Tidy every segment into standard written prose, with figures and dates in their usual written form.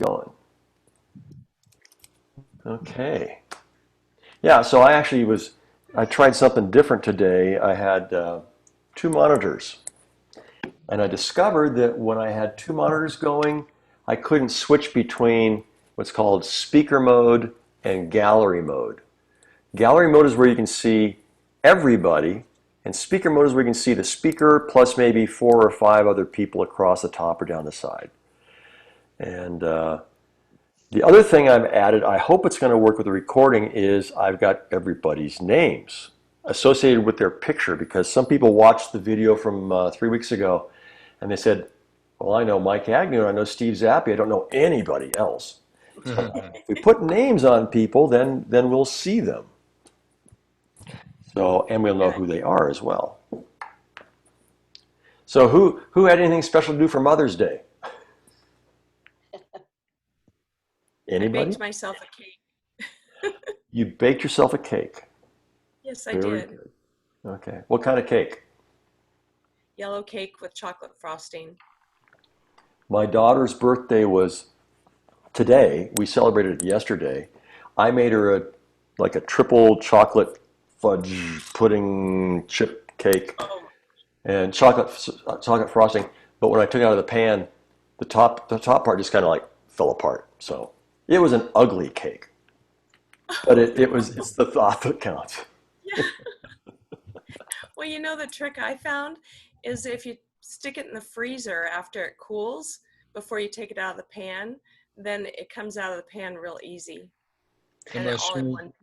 Going. Okay. Yeah, so I tried something different today. I had two monitors. And I discovered that when I had two monitors going, I couldn't switch between what's called speaker mode and gallery mode. Gallery mode is where you can see everybody, and speaker mode is where you can see the speaker plus maybe 4 or 5 other people across the top or down the side. And the other thing I've added, I hope it's going to work with the recording, is I've got everybody's names associated with their picture, because some people watched the video from 3 weeks ago and they said, well, I know Mike Agnew and I know Steve Zappe, I don't know anybody else. So if we put names on people, then we'll see them. So, and we'll know who they are as well. So who had anything special to do for Mother's Day? Anybody? I baked myself a cake. You baked yourself a cake? Yes, I Very did. good. Okay. What kind of cake? Yellow cake with chocolate frosting. My daughter's birthday was today. We celebrated it yesterday. I made her like a triple chocolate fudge pudding chip cake Oh, and chocolate frosting. But when I took it out of the pan, the top part just kind of like fell apart. So it was an ugly cake. But it's the thought that counts. yeah. Well, you know, the trick I found is if you stick it in the freezer after it cools, before you take it out of the pan, then it comes out of the pan real easy. And it all in one.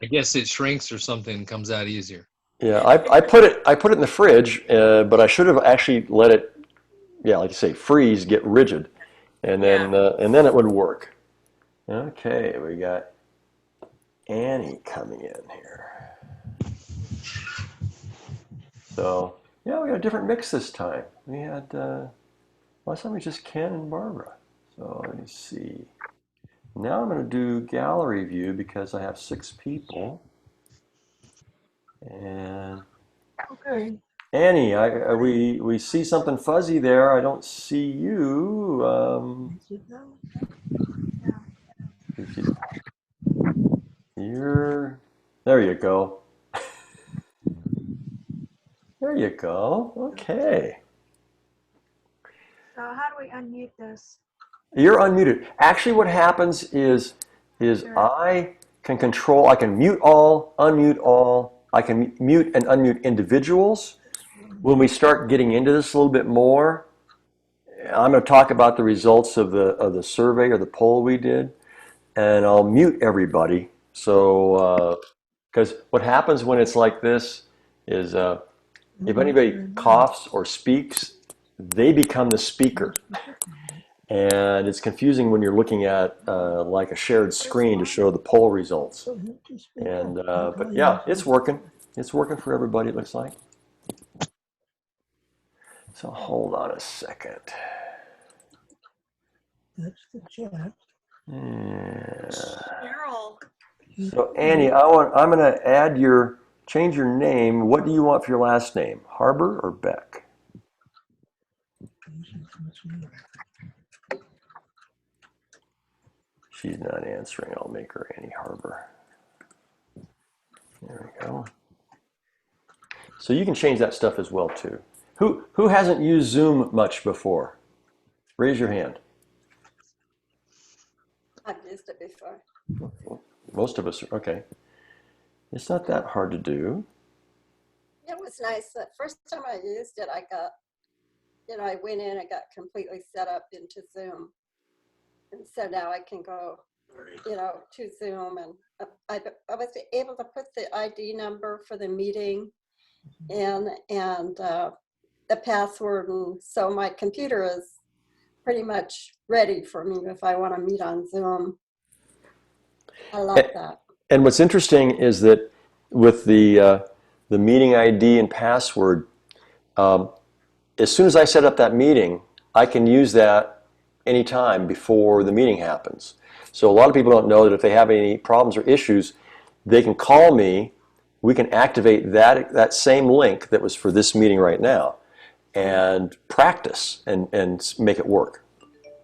I guess it shrinks or something and comes out easier. Yeah, I put it in the fridge, but I should have actually let it, yeah, like you say, freeze, get rigid, and then it would work. Okay, we got Annie coming in here. So yeah, we got a different mix this time. We had last time we just Ken and Barbara. So let me see. Now I'm going to do gallery view because I have 6 people. And okay, Annie, we see something fuzzy there. I don't see you. You're there. You go. There you go. Okay. So how do we unmute this? You're unmuted. Actually, what happens is Sure. I can mute all, unmute all. I can mute and unmute individuals. When we start getting into this a little bit more, I'm going to talk about the results of the survey or the poll we did, and I'll mute everybody. So, because what happens when it's like this is if anybody coughs or speaks, they become the speaker. And it's confusing when you're looking at like a shared screen to show the poll results. And but yeah, it's working. It's working for everybody, it looks like. So hold on a second. That's the chat. Yeah. Cheryl. So Annie, I'm going to change your name. What do you want for your last name? Harbour or Beck? She's not answering. I'll make her Anny Harbour. There we go. So you can change that stuff as well too. Who hasn't used Zoom much before? Raise your hand. I've used it before. Most of us are, okay. It's not that hard to do. It was nice. The first time I used it, I got, I went in and got completely set up into Zoom. And so now I can go, to Zoom, and I was able to put the ID number for the meeting and the password. And so my computer is pretty much ready for me if I want to meet on Zoom. I love that. And what's interesting is that with the meeting ID and password, as soon as I set up that meeting, I can use that anytime before the meeting happens. So a lot of people don't know that if they have any problems or issues, they can call me. We can activate that same link that was for this meeting right now and practice and make it work.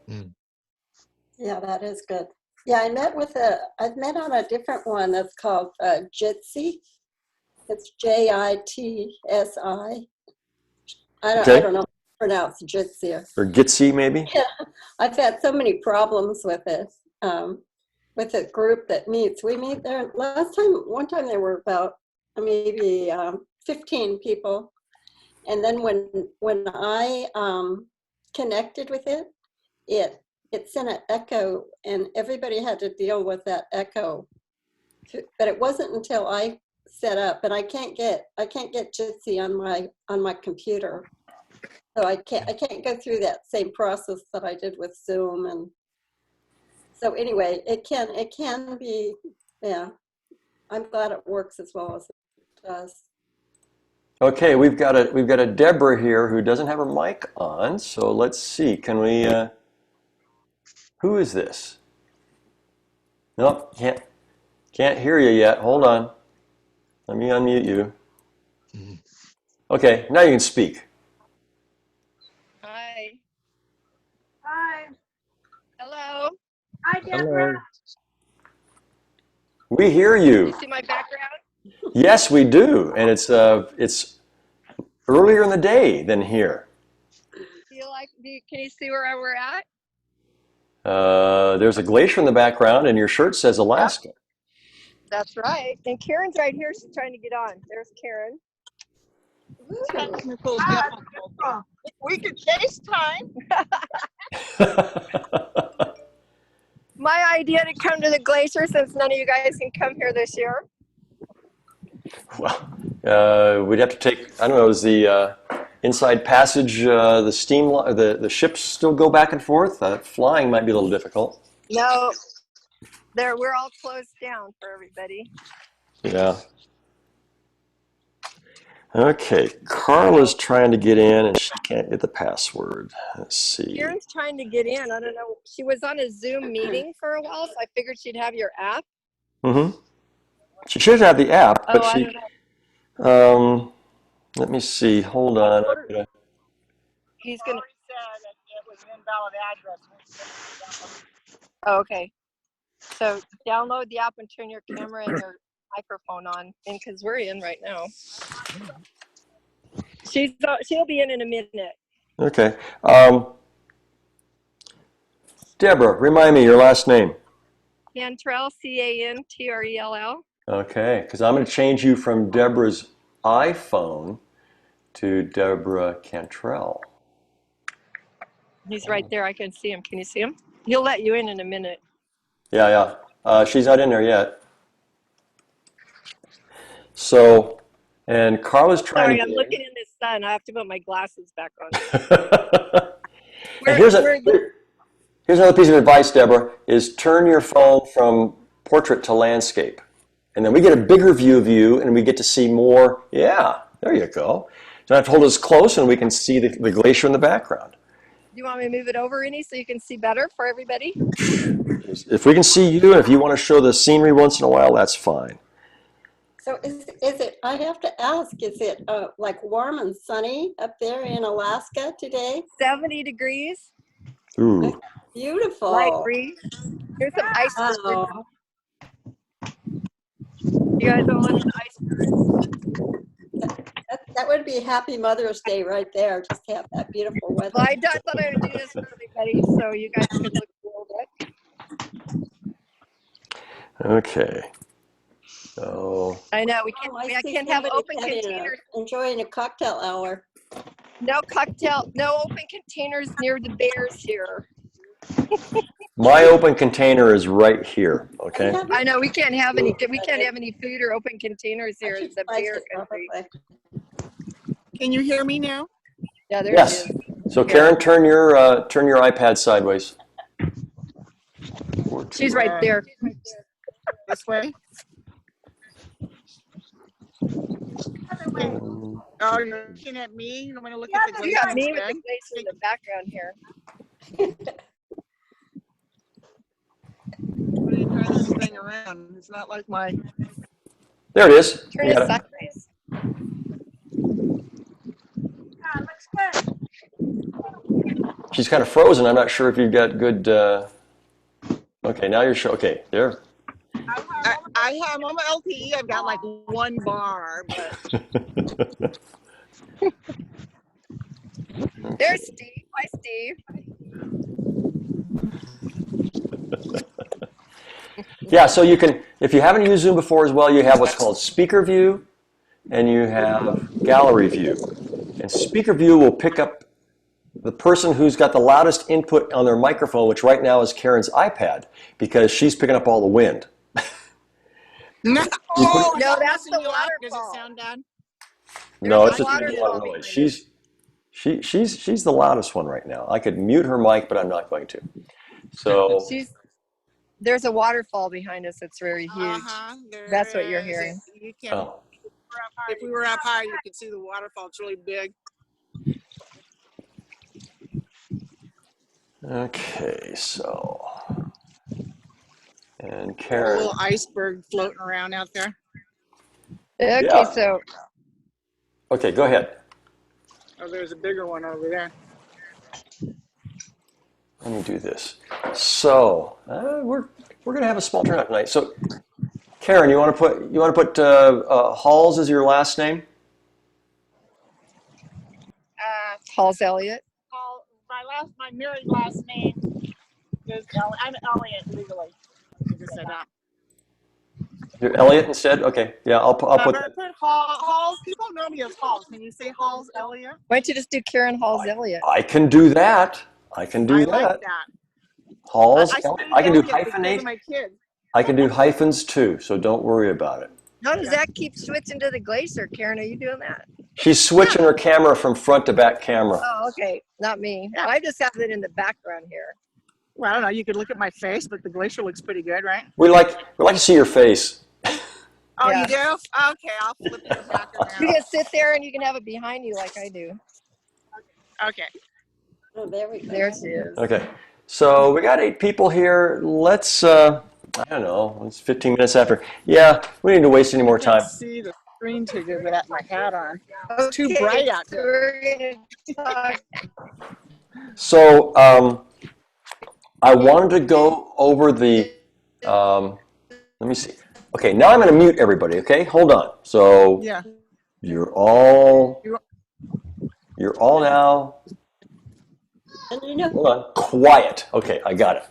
Yeah, that is good. Yeah, I've met on a different one that's called Jitsi. It's Jitsi. I Okay. don't know how to pronounce Jitsi. Or Gitsy, maybe? Yeah, I've had so many problems with it. With a group that meets. We meet there. One time there were about maybe 15 people. And then when I connected with it, it sent an echo, and everybody had to deal with that echo. But it wasn't until I set up, and I can't get Jitsi on my computer, so I can't go through that same process that I did with Zoom. And so anyway, it can be, yeah. I'm glad it works as well as it does. Okay, we've got a Deborah here who doesn't have her mic on, so let's see. Can we? Who is this? Nope, can't hear you yet. Hold on. Let me unmute you. Okay, now you can speak. Hi. Hi. Hello. Hi, Deborah. We hear You you. see my background? Yes, we do, and it's earlier in the day than here. Can you see where we're at? There's a glacier in the background, and your shirt says Alaska. That's right. And Karen's right here. She's trying to get on. There's Karen. Technical Ah, difficulty. beautiful. We could FaceTime. My idea to come to the glacier since none of you guys can come here this year. Well, we'd have to take, I don't know, is the inside passage, the steam, the ships still go back and forth? Flying might be a little difficult. No, we're all closed down for everybody. Yeah. Okay, Carla's trying to get in and she can't get the password. Let's see. Karen's trying to get in. I don't know. She was on a Zoom meeting for a while, so I figured she'd have your app. Mm-hmm. She should have the app, but I she, don't know. let me see. Hold on. He's going to. Said that it was an invalid address. Oh, okay. So download the app and turn your camera and your microphone on, and because we're in right now. She'll be in a minute. Okay. Deborah, remind me your last name. Cantrell, Cantrell. Okay, because I'm going to change you from Deborah's iPhone to Deborah Cantrell. He's right there. I can see him. Can you see him? He'll let you in a minute. Yeah. She's not in there yet. So, and Carla's trying Sorry, to I'm looking in the sun. I have to put my glasses back on. And here's another piece of advice, Deborah, is turn your phone from portrait to landscape. And then we get a bigger view of you and we get to see more. Yeah, there you go. Don't have to hold us close and we can see the glacier in the background. Do you want me to move it over any so you can see better for everybody? If we can see you and if you want to show the scenery once in a while, that's fine. So is it, I have to ask, is it like warm and sunny up there in Alaska today? 70 degrees. Ooh. Beautiful. Light breeze. Here's some ice. Wow. You guys don't look at the ice. That would be Happy Mother's Day right there, just to have that beautiful weather. Well, I thought I would do this for everybody so you guys could look a little bit. Okay. So. I know we I can't have open containers. Enjoying a cocktail hour. No open containers near the bears here. My open container is right here. Okay. I know we can't have any food or open containers here in the bear country. Can you hear me now? Yeah, there Yes. it is. So Karen, turn your iPad sideways. She's right there. This way? Oh, you're looking at me? You want me to look at the You glacier got me with instead? the glacier in the background here. What are you turning this thing around? It's not like my... There it is. Turn it sideways. Looks good. She's kind of frozen. I'm not sure if you've got good. Okay, now you're okay. There. I have, I'm LTE. I've got like one bar, but There's Steve. Hi, Steve. Yeah, so you can, if you haven't used Zoom before as well, you have what's called speaker view and you have gallery view. And speaker view will pick up the person who's got the loudest input on their microphone, which right now is Karen's iPad, because she's picking up all the wind. no, No, that's the Does waterfall. it sound bad? No, There's it's a just a lot of waterfall noise. behind She's the loudest one right now. I could mute her mic, but I'm not going to. So There's a waterfall behind us that's very huge. That's what you're hearing. You can, oh. if we were up high, you could see the waterfall. It's really big. Okay, so and A Karen. little iceberg floating around out there. Okay, Yeah. so Okay, go ahead. Oh, there's a bigger one over there. Let me do this. So we're gonna have a small turnout tonight. So Karen, you want to put Halls as your last name? Halls Elliott. My married last name is I'm Elliott legally. You just said that. You're Elliott instead? Okay, yeah, I'll put But that. put Halls. People know me as Halls. Can you say Halls Elliott? Why don't you just do Karen Halls Elliott? I can do that. I can do I that. like that. Halls. I I can do Elliott because hyphenate. of my kids. I can do hyphens too, so don't worry about it. How does that keep switching to the glacier? Karen, are you doing that? She's switching her camera from front to back camera. Oh, okay. Not me. Yeah. I just have it in the background here. Well, I don't know. You could look at my face, but the glacier looks pretty good, right? We like to see your face. Oh, Yeah. you do? Okay, I'll flip it back You around. can sit there and you can have it behind you like I do. Okay. Oh, there we go. There she is. Okay, so we got 8 people here. Let's, I don't know, it's 15 minutes after. Yeah, we need to waste any more I can't time. see the screen too good without my hat on. Okay, It's too bright out so there. we're gonna talk. So I wanted to go over the, let me see. Okay, now I'm going to mute everybody, okay? Hold on. So Yeah. you're all now, And you know, hold on, quiet. Okay, I got it.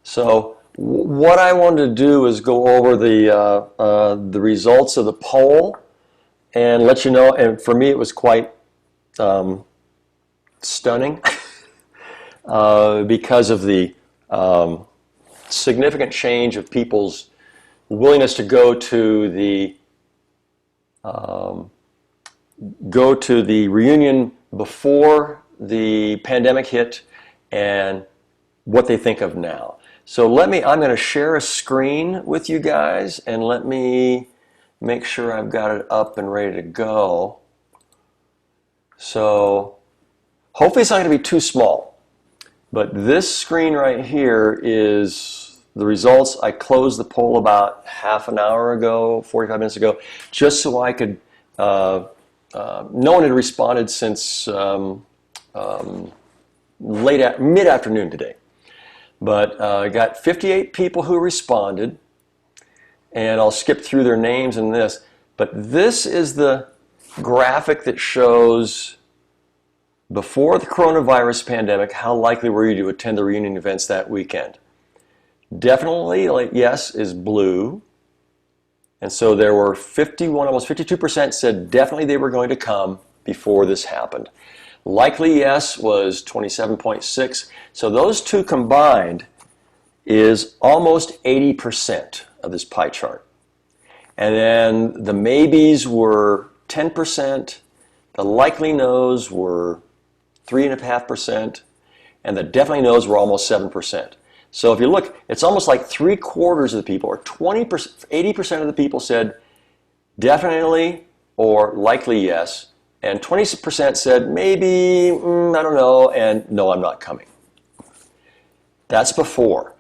So what I wanted to do is go over the results of the poll and let you know, and for me it was quite stunning because of the significant change of people's willingness to go to the reunion before the pandemic hit and what they think of now. So I'm going to share a screen with you guys and let me make sure I've got it up and ready to go. So hopefully it's not going to be too small, but this screen right here is the results. I closed the poll about half an hour ago, 45 minutes ago, just so I could, no one had responded since mid-afternoon today. But I got 58 people who responded, and I'll skip through their names in this. But this is the graphic that shows before the coronavirus pandemic, how likely were you to attend the reunion events that weekend? Definitely, yes, is blue. And so there were 51, almost 52% said definitely they were going to come before this happened. Likely yes was 27.6. So those two combined is almost 80% of this pie chart. And then the maybes were 10%, the likely no's were 3.5%, and the definitely no's were almost 7%. So if you look, it's almost like 3/4 of the people, or 20%, 80% of the people said definitely or likely yes, and 20% said maybe, I don't know, and no, I'm not coming. That's before.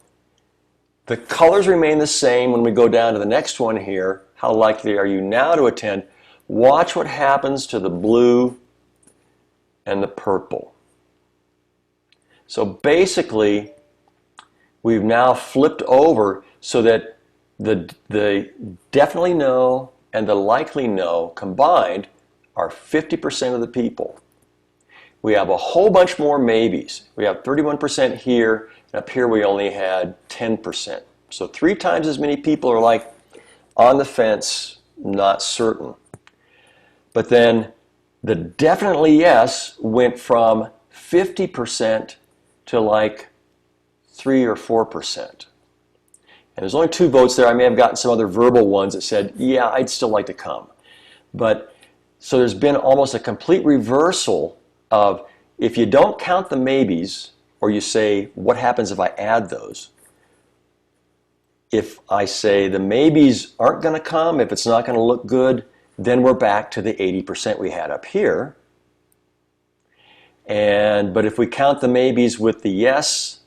The colors remain the same when we go down to the next one here. How likely are you now to attend? Watch what happens to the blue and the purple. So basically, we've now flipped over so that the definitely no and the likely no combined are 50% of the people. We have a whole bunch more maybes. We have 31% here, and up here we only had 10%. So 3 times as many people are like on the fence, not certain. But then the definitely yes went from 50% to like 3 or 4%. And there's only 2 votes there. I may have gotten some other verbal ones that said, yeah, I'd still like to come. But so there's been almost a complete reversal of, if you don't count the maybes, or you say, what happens if I add those? If I say the maybes aren't going to come, if it's not going to look good, then we're back to the 80% we had up here. But if we count the maybes with the yes,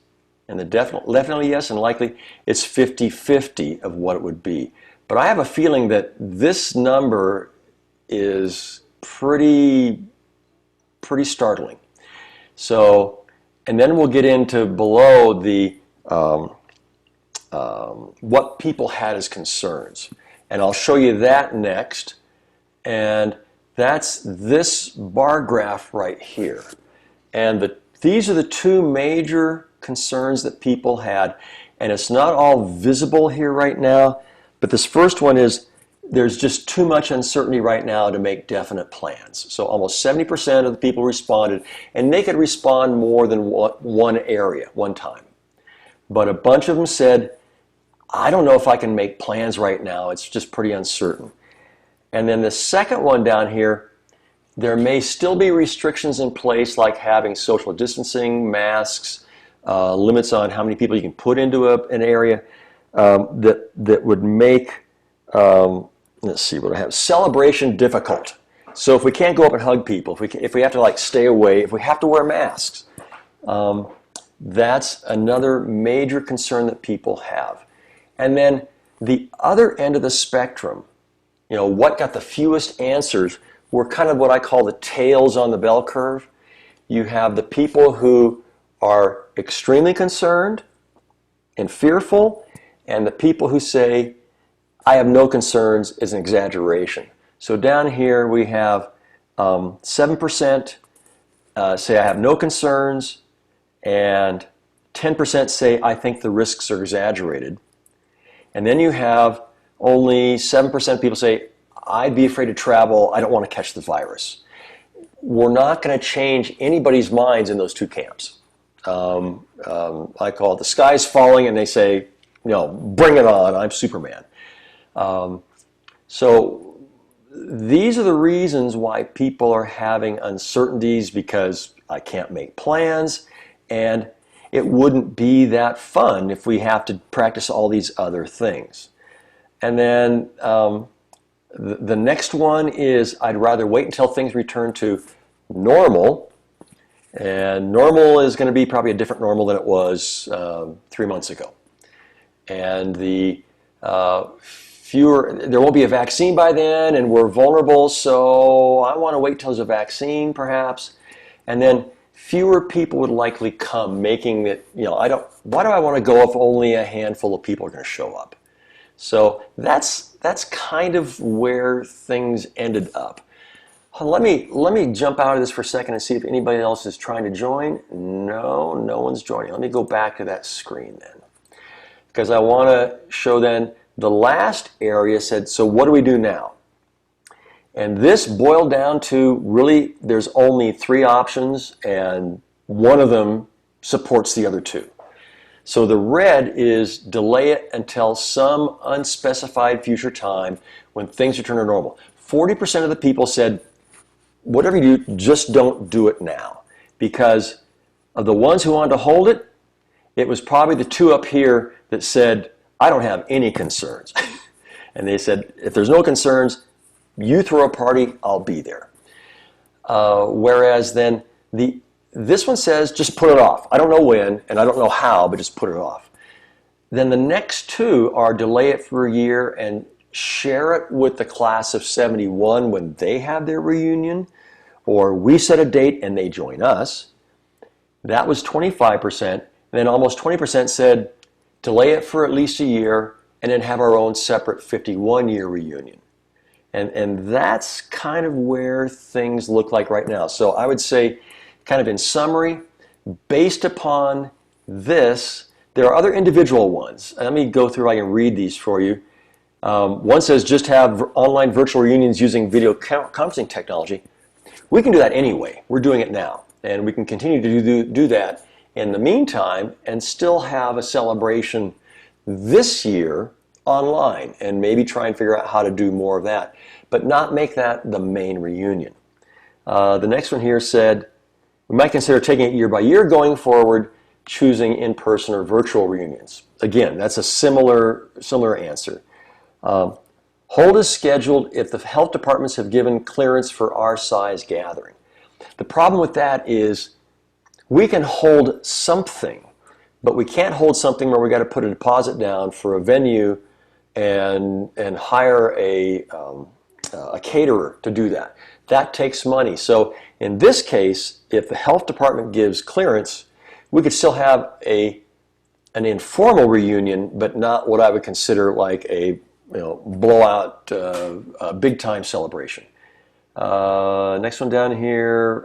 and the definitely yes and likely, it's 50-50 of what it would be. But I have a feeling that this number is pretty startling. So, and then we'll get into below the what people had as concerns. And I'll show you that next. And that's this bar graph right here. And these are the 2 major concerns that people had. And it's not all visible here right now, but this first one is there's just too much uncertainty right now to make definite plans. So almost 70% of the people responded, and they could respond more than one area, one time. But a bunch of them said, I don't know if I can make plans right now. It's just pretty uncertain. And then the second one down here, there may still be restrictions in place, like having social distancing, masks, limits on how many people you can put into an area, that would make, let's see what I have, celebration difficult. So if we can't go up and hug people, if we have to like stay away, if we have to wear masks, that's another major concern that people have. And then the other end of the spectrum, what got the fewest answers were kind of what I call the tails on the bell curve. You have the people who are extremely concerned and fearful, and the people who say, I have no concerns is an exaggeration. So down here we have 7% say I have no concerns, and 10% say I think the risks are exaggerated. And then you have only 7% of people say, I'd be afraid to travel, I don't want to catch the virus. We're not going to change anybody's minds in those 2 camps. I call it the sky's falling, and they say, bring it on, I'm Superman. So these are the reasons why people are having uncertainties, because I can't make plans, and it wouldn't be that fun if we have to practice all these other things. And then the next one is, I'd rather wait until things return to normal. And normal is going to be probably a different normal than it was 3 months ago. And there won't be a vaccine by then, and we're vulnerable, so I want to wait till there's a vaccine perhaps. And then fewer people would likely come, making it, why do I want to go if only a handful of people are going to show up? So that's kind of where things ended up. Let me jump out of this for a second and see if anybody else is trying to join. No one's joining. Let me go back to that screen then, because I want to show then the last area said, so what do we do now? And this boiled down to, really, there's only 3 options, and one of them supports the other 2. So the red is delay it until some unspecified future time when things return to normal. 40% of the people said, whatever you do, just don't do it now. Because of the ones who wanted to hold it, it was probably the 2 up here that said, I don't have any concerns. And they said, if there's no concerns, you throw a party, I'll be there. Whereas then this one says, just put it off. I don't know when, and I don't know how, but just put it off. Then the next 2 are delay it for a year and share it with the class of 71 when they have their reunion, or we set a date and they join us. That was 25%. And then almost 20% said delay it for at least a year and then have our own separate 51-year reunion. And that's kind of where things look like right now. So I would say, kind of in summary, based upon this, there are other individual ones. Let me go through, I can read these for you. One says just have online virtual reunions using video conferencing technology. We can do that anyway. We're doing it now. And we can continue to do that in the meantime and still have a celebration this year online and maybe try and figure out how to do more of that, but not make that the main reunion. The next one here said, we might consider taking it year by year going forward, choosing in-person or virtual reunions. Again, that's a similar answer. Hold as scheduled if the health departments have given clearance for our size gathering. The problem with that is we can hold something, but we can't hold something where we got to put a deposit down for a venue and hire a caterer to do that. That takes money. So in this case, if the health department gives clearance, we could still have an informal reunion, but not what I would consider like a blowout, big time celebration. Next one down here.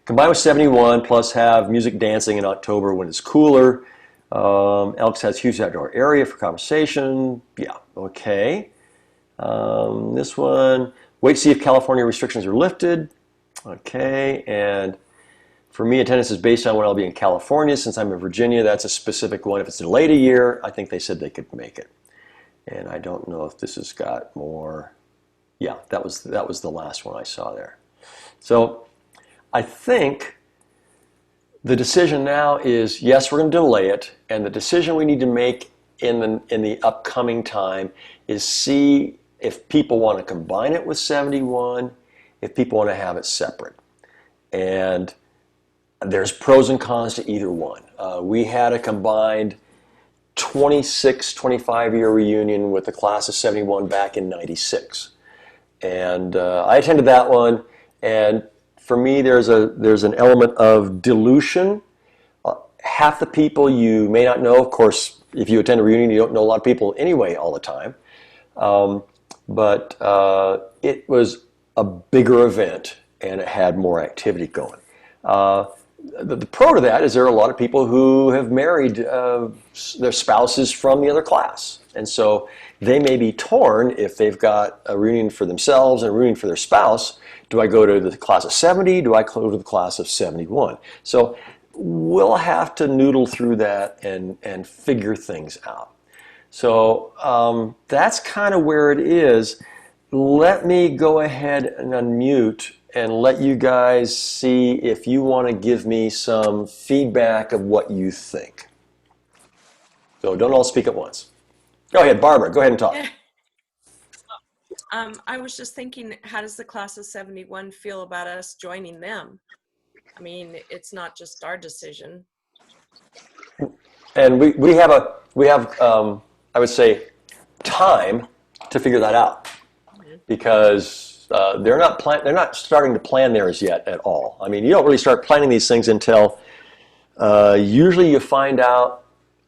Combine with 71 plus have music dancing in October when it's cooler. Elks has huge outdoor area for conversation. Yeah, okay. This one, wait to see if California restrictions are lifted. Okay, and for me, attendance is based on when I'll be in California. Since I'm in Virginia, that's a specific one. If it's delayed a year, I think they said they could make it. And I don't know if this has got more. Yeah, that was the last one I saw there. So I think the decision now is, yes, we're going to delay it. And the decision we need to make in the upcoming time is see if people want to combine it with 71, if people want to have it separate. And there's pros and cons to either one. We had a combined 25-year reunion with the class of 71 back in 96. And I attended that one, and for me there's an element of dilution. Half the people you may not know. Of course, if you attend a reunion, you don't know a lot of people anyway all the time. But it was a bigger event, and it had more activity going. The pro to that is there are a lot of people who have married their spouses from the other class. And so they may be torn if they've got a reunion for themselves and a reunion for their spouse. Do I go to the class of 70? Do I go to the class of 71? So we'll have to noodle through that and figure things out. So that's kind of where it is. Let me go ahead and unmute and let you guys see if you want to give me some feedback of what you think. So don't all speak at once. Go ahead, Barbara, go ahead and talk. I was just thinking, how does the class of 71 feel about us joining them? I mean, it's not just our decision. And we have I would say time to figure that out, because they're not starting to plan theirs yet at all. I mean, you don't really start planning these things until usually you find out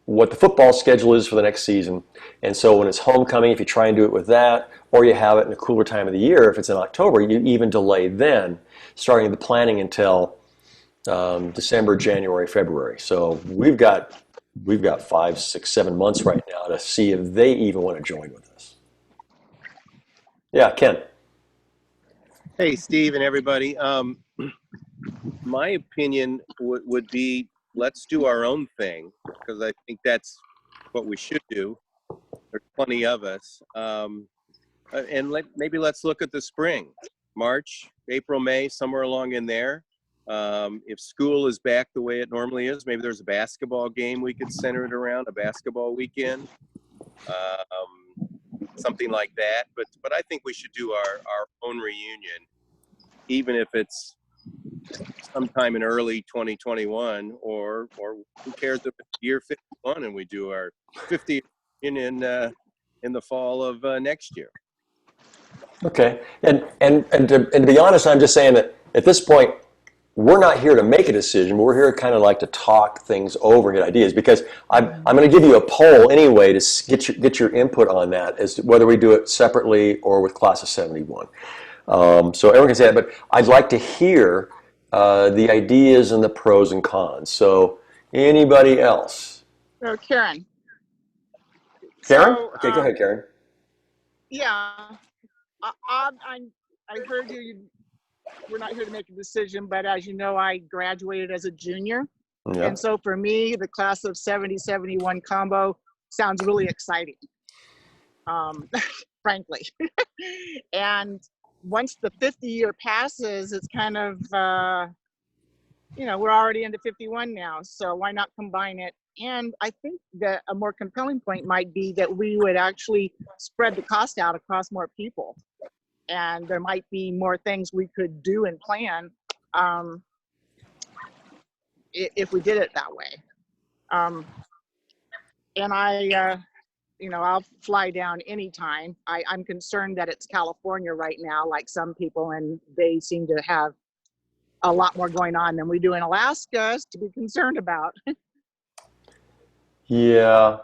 what the football schedule is for the next season. And so when it's homecoming, if you try and do it with that, or you have it in a cooler time of the year, if it's in October, you even delay then, starting the planning until December, January, February. So we've got 5, 6, 7 months right now to see if they even want to join with us. Yeah, Ken. Hey, Steve and everybody. My opinion would be, let's do our own thing, because I think that's what we should do. There's plenty of us. And maybe let's look at the spring, March, April, May, somewhere along in there. If school is back the way it normally is, maybe there's a basketball game we could center it around, a basketball weekend, something like that. But I think we should do our own reunion, even if it's sometime in early 2021, or who cares if it's year 51 and we do our 50th in the fall of next year. Okay, and to be honest, I'm just saying that at this point, we're not here to make a decision. We're here kind of like to talk things over and get ideas, because I'm going to give you a poll anyway to get your input on that as to whether we do it separately or with class of 71. So everyone can say that, but I'd like to hear the ideas and the pros and cons. So anybody else? So Karen. Karen? So, Okay, go ahead, Karen. yeah, I heard you. We're not here to make a decision, but as you know, I graduated as a junior. Yeah. And so for me, the class of 70-71 combo sounds really exciting, frankly. And once the 50-year passes, it's kind of, we're already into 51 now, so why not combine it? And I think that a more compelling point might be that we would actually spread the cost out across more people. And there might be more things we could do and plan if we did it that way. And I'll fly down anytime. I'm concerned that it's California right now, like some people, and they seem to have a lot more going on than we do in Alaska to be concerned about. Yeah,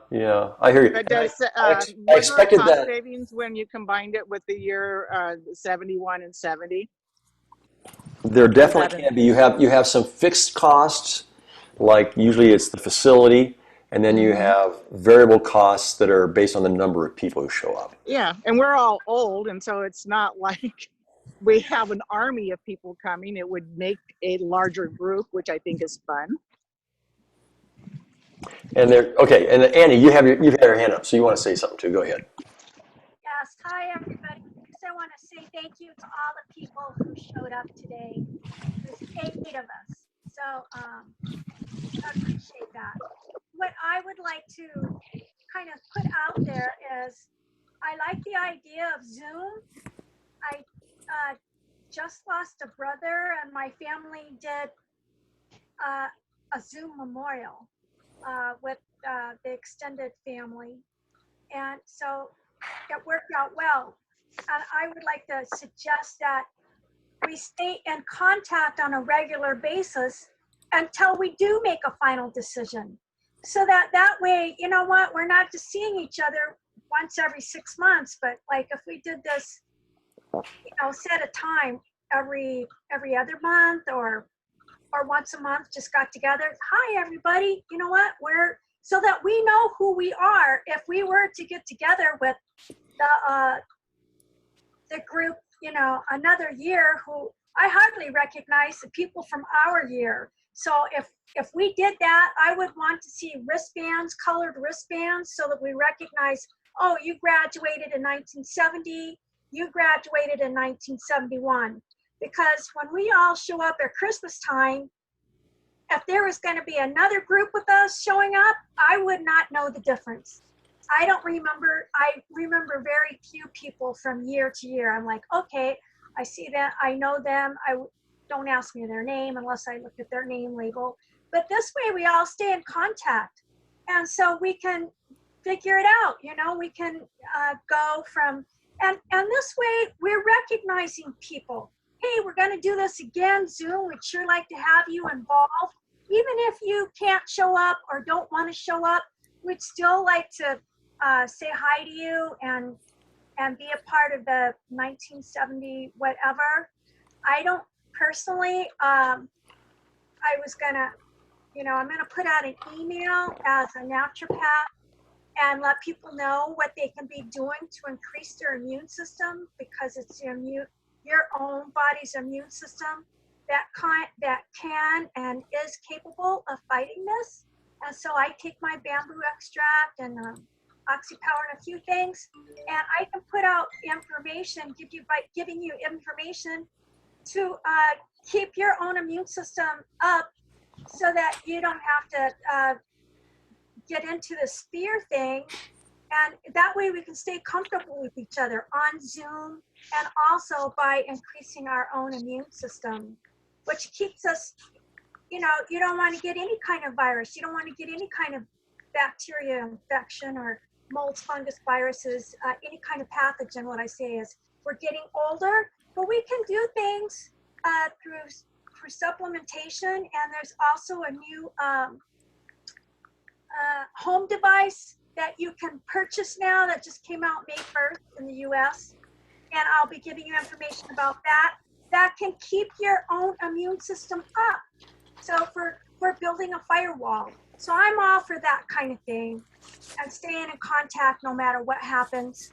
I hear you. But I was expected there a cost that. savings when you combined it with the year 71 and 70? There definitely can be. You have some fixed costs, like usually it's the facility, and then you have variable costs that are based on the number of people who show up. Yeah, and we're all old, and so it's not like we have an army of people coming. It would make a larger group, which I think is fun. And and Annie, you've had your hand up, so you want to say something too. Go ahead. Yes, hi everybody. First I want to say thank you to all the people who showed up today. There's 8 of us, so I appreciate that. What I would like to kind of put out there is I like the idea of Zoom. I just lost a brother, and my family did a Zoom memorial with the extended family. And so it worked out well. And I would like to suggest that we stay in contact on a regular basis until we do make a final decision. So that way, you know what, we're not just seeing each other once every 6 months, but like if we did this, set a time every other month or once a month, just got together. Hi, everybody. You know what? So that we know who we are. If we were to get together with the group, another year, who I hardly recognize the people from our year. So if we did that, I would want to see wristbands, colored wristbands, so that we recognize, oh, you graduated in 1970, you graduated in 1971. Because when we all show up at Christmas time, if there was going to be another group with us showing up, I would not know the difference. I remember very few people from year to year. I'm like, okay, I see that, I know them. Don't ask me their name unless I look at their name label. But this way we all stay in contact. And so we can figure it out. We can go from, and this way we're recognizing people. Hey, we're going to do this again, Zoom. We'd sure like to have you involved. Even if you can't show up or don't want to show up, we'd still like to say hi to you and be a part of the 1970 whatever. I don't personally, I'm going to put out an email as a naturopath and let people know what they can be doing to increase their immune system, because it's your own body's immune system that can and is capable of fighting this. And so I take my bamboo extract and oxypower and a few things, and I can put out information, giving you information to keep your own immune system up, so that you don't have to get into this fear thing. And that way we can stay comfortable with each other on Zoom, and also by increasing our own immune system, which keeps us, you don't want to get any kind of virus. You don't want to get any kind of bacteria infection or molds, fungus, viruses, any kind of pathogen. What I say is we're getting older, but we can do things through for supplementation, and there's also a new home device that you can purchase now that just came out May 1st in the US. And I'll be giving you information about that. That can keep your own immune system up. So for building a firewall. So I'm all for that kind of thing and staying in contact no matter what happens.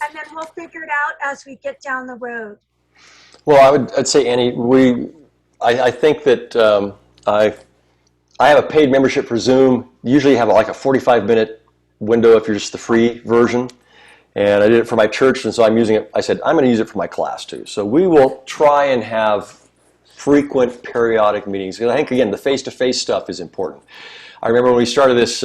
And then we'll figure it out as we get down the road. Well, I'd say, Annie, I think that I have a paid membership for Zoom. Usually you have like a 45-minute window if you're just the free version. And I did it for my church, and so I'm using it. I said, I'm going to use it for my class too. So we will try and have frequent, periodic meetings. And I think, again, the face-to-face stuff is important. I remember when we started this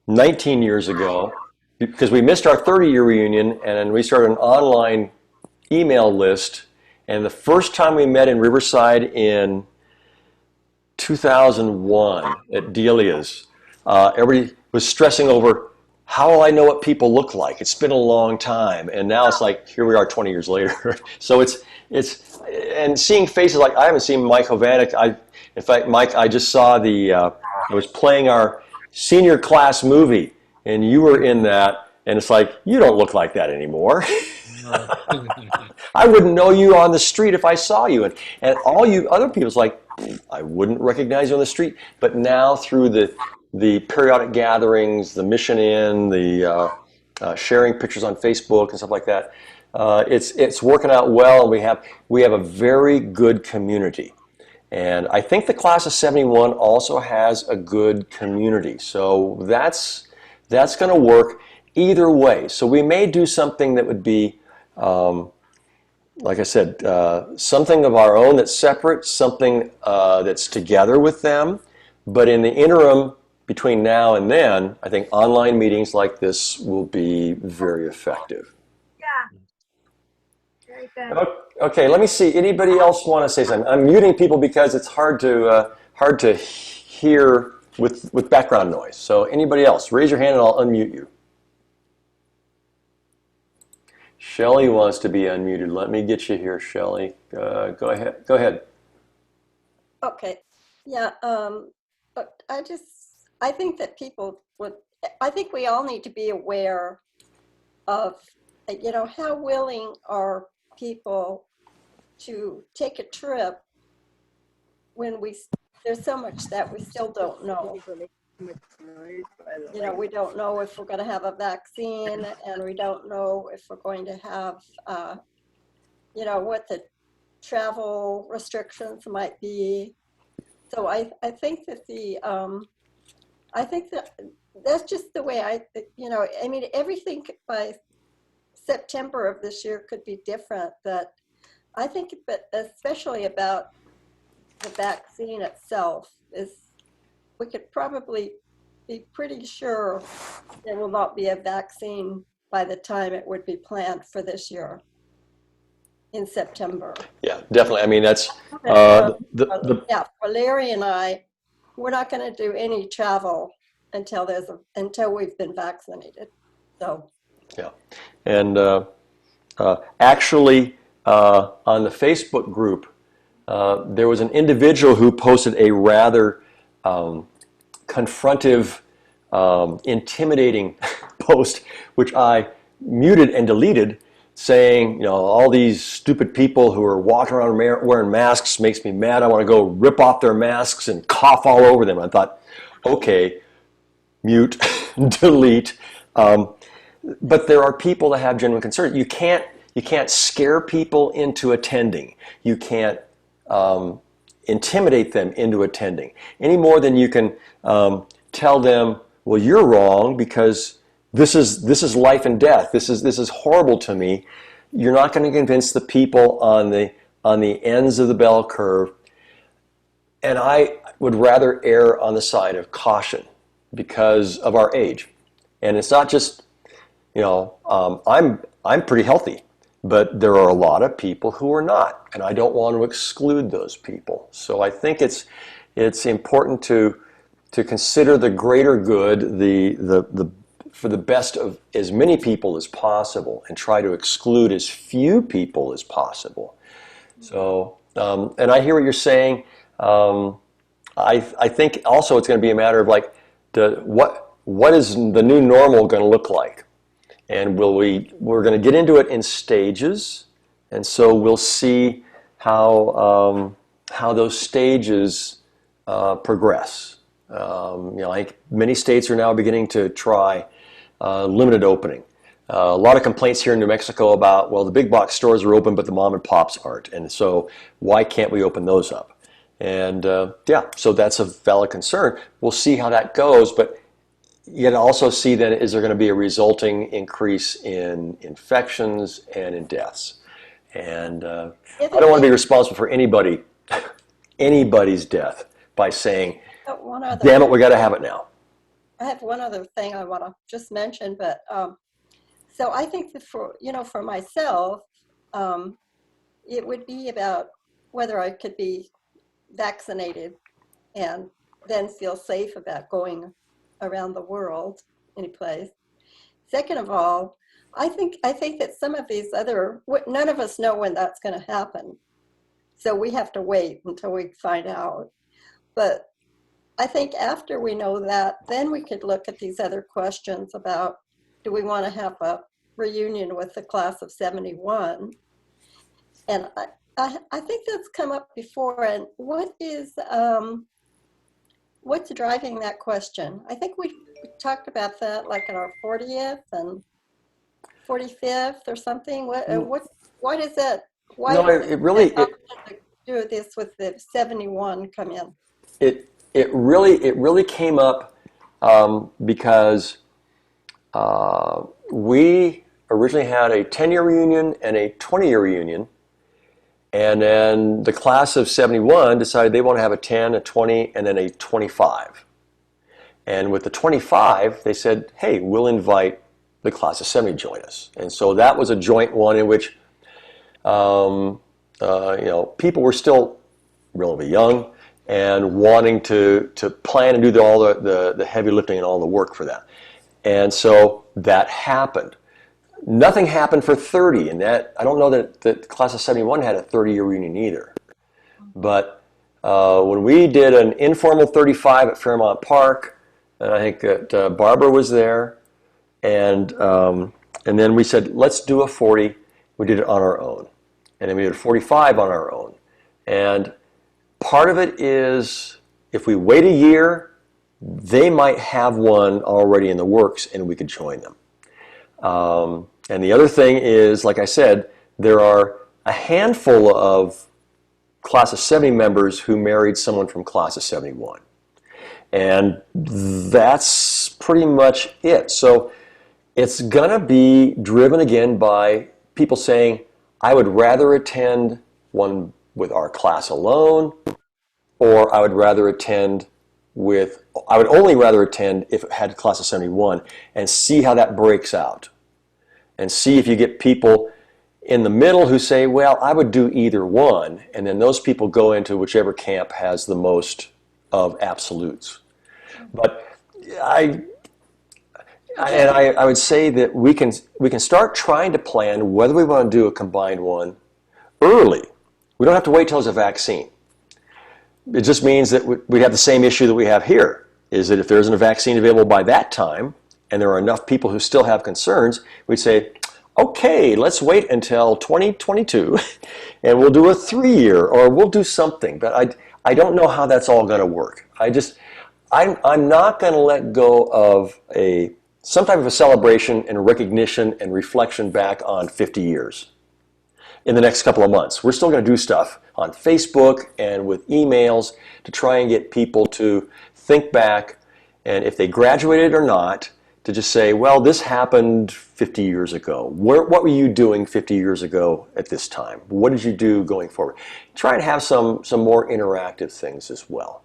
19 years ago, because we missed our 30-year reunion, and we started an online email list. And the first time we met in Riverside in 2001 at Delia's, everybody was stressing over, how will I know what people look like? It's been a long time. And now it's like, here we are 20 years later. So it's and seeing faces like, I haven't seen Mike Hovanec. In fact, Mike, I just saw I was playing our senior class movie, and you were in that, and it's like, you don't look like that anymore. I wouldn't know you on the street if I saw you. And all you other people's like, I wouldn't recognize you on the street. But now through the periodic gatherings, the mission in, the sharing pictures on Facebook and stuff like that, it's working out well. We have a very good community. And I think the class of 71 also has a good community. So that's going to work either way. So we may do something that would be, like I said, something of our own that's separate, something that's together with them. But in the interim, between now and then, I think online meetings like this will be very effective. Yeah. Very good. Okay, let me see. Anybody else want to say something? I'm muting people because it's hard to hear with background noise. So anybody else, raise your hand and I'll unmute you. Shelley wants to be unmuted. Let me get you here, Shelley. Go ahead. Go ahead. Okay. Yeah. But I think that I think we all need to be aware of, how willing are people to take a trip when there's so much that we still don't know. We don't know if we're going to have a vaccine, and we don't know if we're going to have, what the travel restrictions might be. So I think that that's just the way everything by September of this year could be different. But I think, but especially about the vaccine itself, we could probably be pretty sure there will not be a vaccine by the time it would be planned for this year in September. Yeah, definitely. I mean, that's yeah. For Larry and I, we're not going to do any travel until we've been vaccinated. So. Yeah, and actually, on the Facebook group, there was an individual who posted a rather confrontive, intimidating post, which I muted and deleted, saying, all these stupid people who are walking around wearing masks makes me mad. I want to go rip off their masks and cough all over them. I thought, okay, mute, delete. But there are people that have genuine concern. You can't scare people into attending. You can't intimidate them into attending any more than you can tell them, well, you're wrong because this is life and death. This is horrible to me. You're not going to convince the people on the ends of the bell curve. And I would rather err on the side of caution because of our age. And it's not just, I'm pretty healthy, but there are a lot of people who are not, and I don't want to exclude those people. So I think it's important to consider the greater good, the for the best of as many people as possible, and try to exclude as few people as possible. So And I hear what you're saying. I think also it's going to be a matter of like, what is the new normal going to look like? And we're going to get into it in stages. And so we'll see how those stages progress. Like many states are now beginning to try limited opening. A lot of complaints here in New Mexico about, well, the big box stores are open, but the mom and pops aren't. And so why can't we open those up? And so that's a valid concern. We'll see how that goes, but you can also see then, is there going to be a resulting increase in infections and in deaths? And I don't want to be responsible for anybody's death by saying, damn it, we got to have it now. I have one other thing I want to just mention, but so I think that for myself, it would be about whether I could be vaccinated and then feel safe about going around the world, any place. Second of all, I think that some of these none of us know when that's going to happen. So we have to wait until we find out. But I think after we know that, then we could look at these other questions about, do we want to have a reunion with the class of 71? And I think that's come up before. And what's driving that question? I think we talked about that like at our 40th and 45th or something. What is it? Why do this with the 71 come in? It really came up because we originally had a 10-year reunion and a 20-year reunion, and then the class of 71 decided they want to have a 10, a 20, and then a 25. And with the 25, they said, hey, we'll invite the class of 70 to join us. And so that was a joint one in which people were still relatively young and wanting to plan and do all the heavy lifting and all the work for that. And so that happened. Nothing happened for 30, and that I don't know that the class of 71 had a 30-year reunion either. But when we did an informal 35 at Fairmount Park, and I think that Barbara was there, and then we said, let's do a 40. We did it on our own. And then we did a 45 on our own. And part of it is, if we wait a year, they might have one already in the works and we could join them. And the other thing is, like I said, there are a handful of class of 70 members who married someone from class of 71. And that's pretty much it. So it's going to be driven again by people saying, I would rather attend one with our class alone, or I would only rather attend if it had a class of 71, and see how that breaks out. And see if you get people in the middle who say, well, I would do either one, and then those people go into whichever camp has the most of absolutes. But I would say that we can start trying to plan whether we want to do a combined one early. We don't have to wait till there's a vaccine. It just means that we have the same issue that we have here, is that if there isn't a vaccine available by that time, and there are enough people who still have concerns, we'd say, okay, let's wait until 2022, and we'll do a 3-year, or we'll do something. But I don't know how that's all going to work. I'm not going to let go of some type of a celebration and recognition and reflection back on 50 years in the next couple of months. We're still going to do stuff on Facebook and with emails to try and get people to think back, and if they graduated or not, to just say, well, this happened 50 years ago. What were you doing 50 years ago at this time? What did you do going forward? Try and have some more interactive things as well.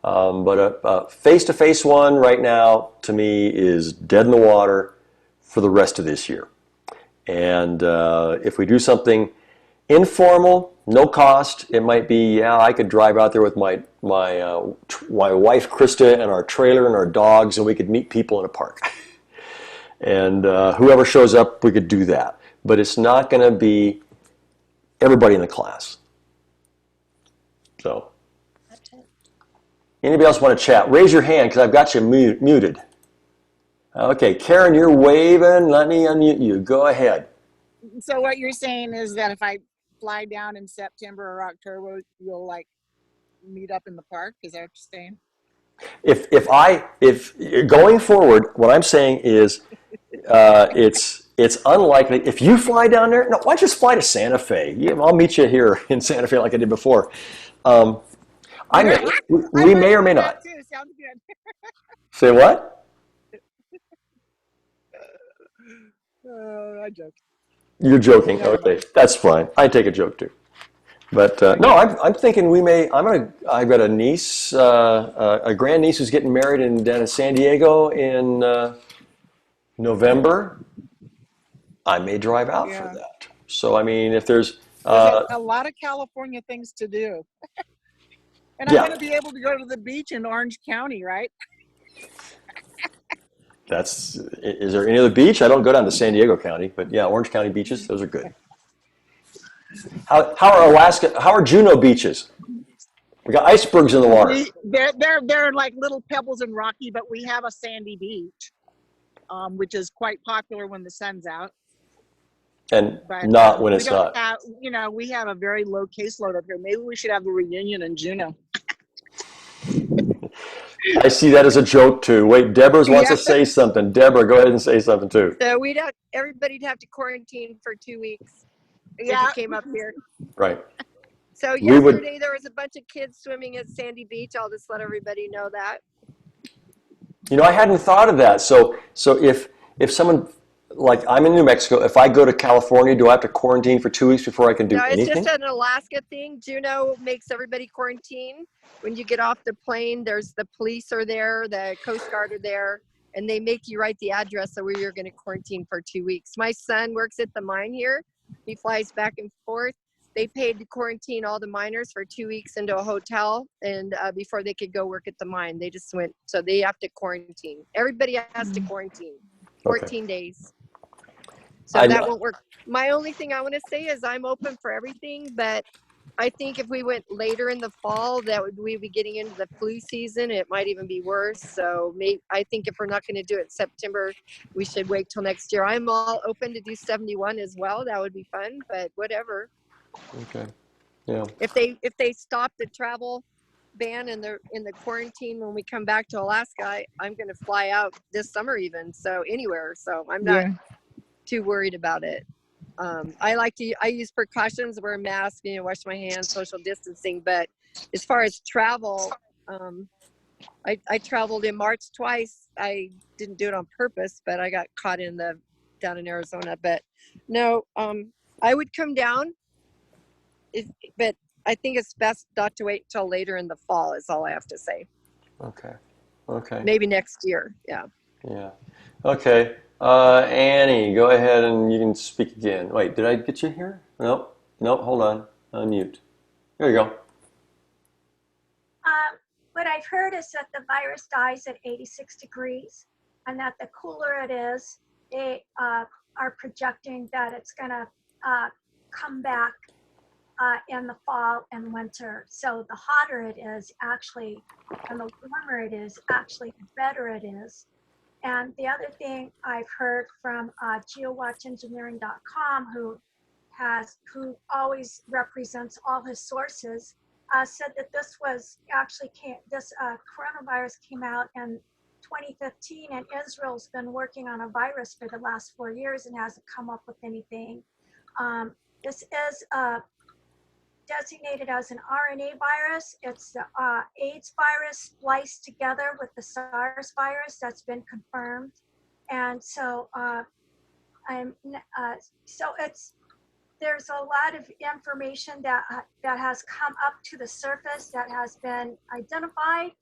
But a face-to-face one right now, to me, is dead in the water for the rest of this year. And if we do something informal, no cost, it might be, I could drive out there with my wife, Krista, and our trailer and our dogs, and we could meet people in a park. And whoever shows up, we could do that. But it's not going to be everybody in the class. So, anybody else want to chat? Raise your hand because I've got you muted. Okay, Karen, you're waving. Let me unmute you. Go ahead. So what you're saying is that if I fly down in September or October, you'll like meet up in the park? Is that what you're saying? If going forward, what I'm saying is, it's unlikely if you fly down there. No, why don't you just fly to Santa Fe? Yeah, I'll meet you here in Santa Fe like I did before. We may or may not. Too. Sounds good. Say what? I joke. You're joking. Never Okay, mind. that's fine. I take a joke too. But no, I'm thinking we may. I've got a niece, a grand niece who's getting married down in San Diego in November. I may drive out for Yeah. that. So I mean, if there's There's a lot of California things to do. And I'm yeah, going to be able to go to the beach in Orange County, right? is there any other beach? I don't go down to San Diego County, but yeah, Orange County beaches, those are good. How are Juneau beaches? We got icebergs in the water. They're like little pebbles and rocky, but we have a sandy beach, which is quite popular when the sun's out. And But not when we it's don't not. have, we have a very low caseload up here. Maybe we should have a reunion in Juneau. I see that as a joke too. Wait, Deborah wants Yeah. to say something. Deborah, go ahead and say something too. So everybody'd have to quarantine for 2 weeks if Yeah. you came up here. Right. So We would- yesterday there was a bunch of kids swimming at Sandy Beach. I'll just let everybody know that. I hadn't thought of that. So if someone, like I'm in New Mexico, if I go to California, do I have to quarantine for 2 weeks before I can do No, it's anything? just an Alaska thing. Juneau makes everybody quarantine. When you get off the plane, there's the police are there, the Coast Guard are there, and they make you write the address of where you're going to quarantine for 2 weeks. My son works at the mine here. He flies back and forth. They paid to quarantine all the miners for 2 weeks into a hotel, and before they could go work at the mine, they just went. So they have to quarantine. Everybody has to quarantine 14 days. So that won't work. My only thing I want to say is I'm open for everything, but I think if we went later in the fall, we'd be getting into the flu season. It might even be worse. So I think if we're not going to do it in September, we should wait till next year. I'm all open to do 71 as well. That would be fun, but whatever. Okay. Yeah. If they stop the travel ban and they're in the quarantine when we come back to Alaska, I'm going to fly out this summer even. So anywhere. So I'm not too worried about it. I use precautions, wear a mask, wash my hands, social distancing. But as far as travel, I traveled in March twice. I didn't do it on purpose, but I got caught down in Arizona. But no, I would come down, but I think it's best not to wait till later in the fall is all I have to say. Okay. Maybe next year. Yeah. Yeah. Okay. Annie, go ahead and you can speak again. Wait, did I get you here? Nope. Hold on. Unmute. There you go. What I've heard is that the virus dies at 86 degrees, and that the cooler it is, they are projecting that it's going to come back in the fall and winter. So the hotter it is actually, and the warmer it is actually, the better it is. And the other thing I've heard from geowatchengineering.com, who always represents all his sources, said that this coronavirus came out in 2015, and Israel's been working on a virus for the last 4 years and hasn't come up with anything. This is designated as an RNA virus. It's the AIDS virus spliced together with the SARS virus that's been confirmed. And so there's a lot of information that has come up to the surface that has been identified.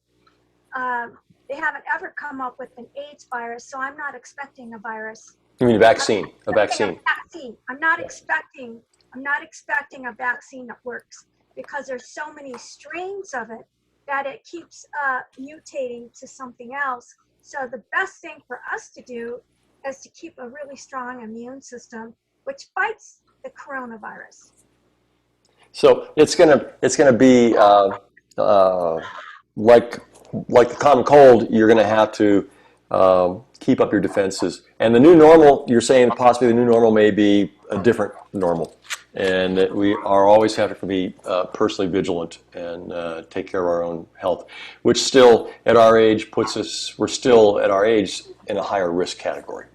They haven't ever come up with an AIDS virus, so I'm not expecting a virus. You mean a vaccine? A vaccine. I'm not expecting a vaccine that works, because there's so many strains of it that it keeps mutating to something else. So the best thing for us to do is to keep a really strong immune system, which fights the coronavirus. So it's gonna be like the common cold. You're gonna have to keep up your defenses. And the new normal, you're saying possibly the new normal may be a different normal, and that we are always have to be personally vigilant and take care of our own health, which still at our age puts us. We're still at our age in a higher risk category.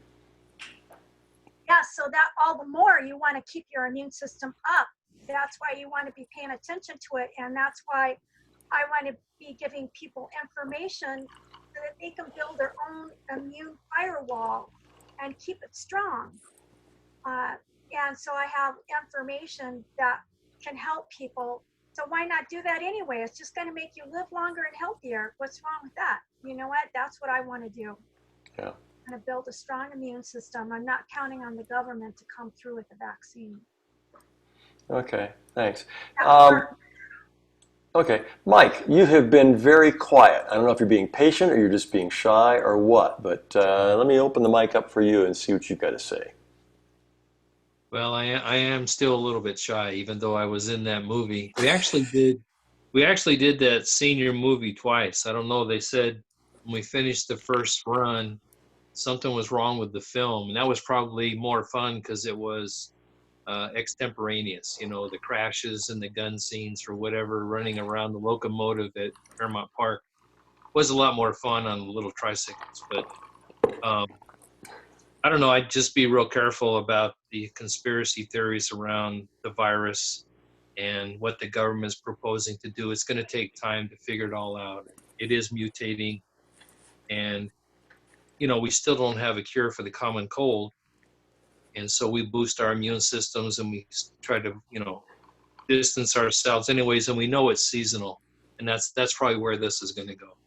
Yeah, so that all the more you want to keep your immune system up. That's why you want to be paying attention to it. And that's why I want to be giving people information so that they can build their own immune firewall and keep it strong. And so I have information that can help people. So why not do that anyway? It's just going to make you live longer and healthier. What's wrong with that? You know what? That's what I want to do. Yeah. I'm going to build a strong immune system. I'm not counting on the government to come through with the vaccine. Okay, thanks. Okay, Mike, you have been very quiet. I don't know if you're being patient or you're just being shy or what, but let me open the mic up for you and see what you've got to say. Well, I am still a little bit shy, even though I was in that movie. We actually did that senior movie twice. I don't know. They said when we finished the first run, something was wrong with the film, and that was probably more fun because it was extemporaneous. You know, the crashes and the gun scenes or whatever, running around the locomotive at Fairmount Park was a lot more fun on little tricycles. But I don't know. I'd just be real careful about the conspiracy theories around the virus and what the government's proposing to do. It's going to take time to figure it all out. It is mutating, and you know, we still don't have a cure for the common cold, and so we boost our immune systems and we try to, you know, distance ourselves anyways, and we know it's seasonal, and that's probably where this is going to go.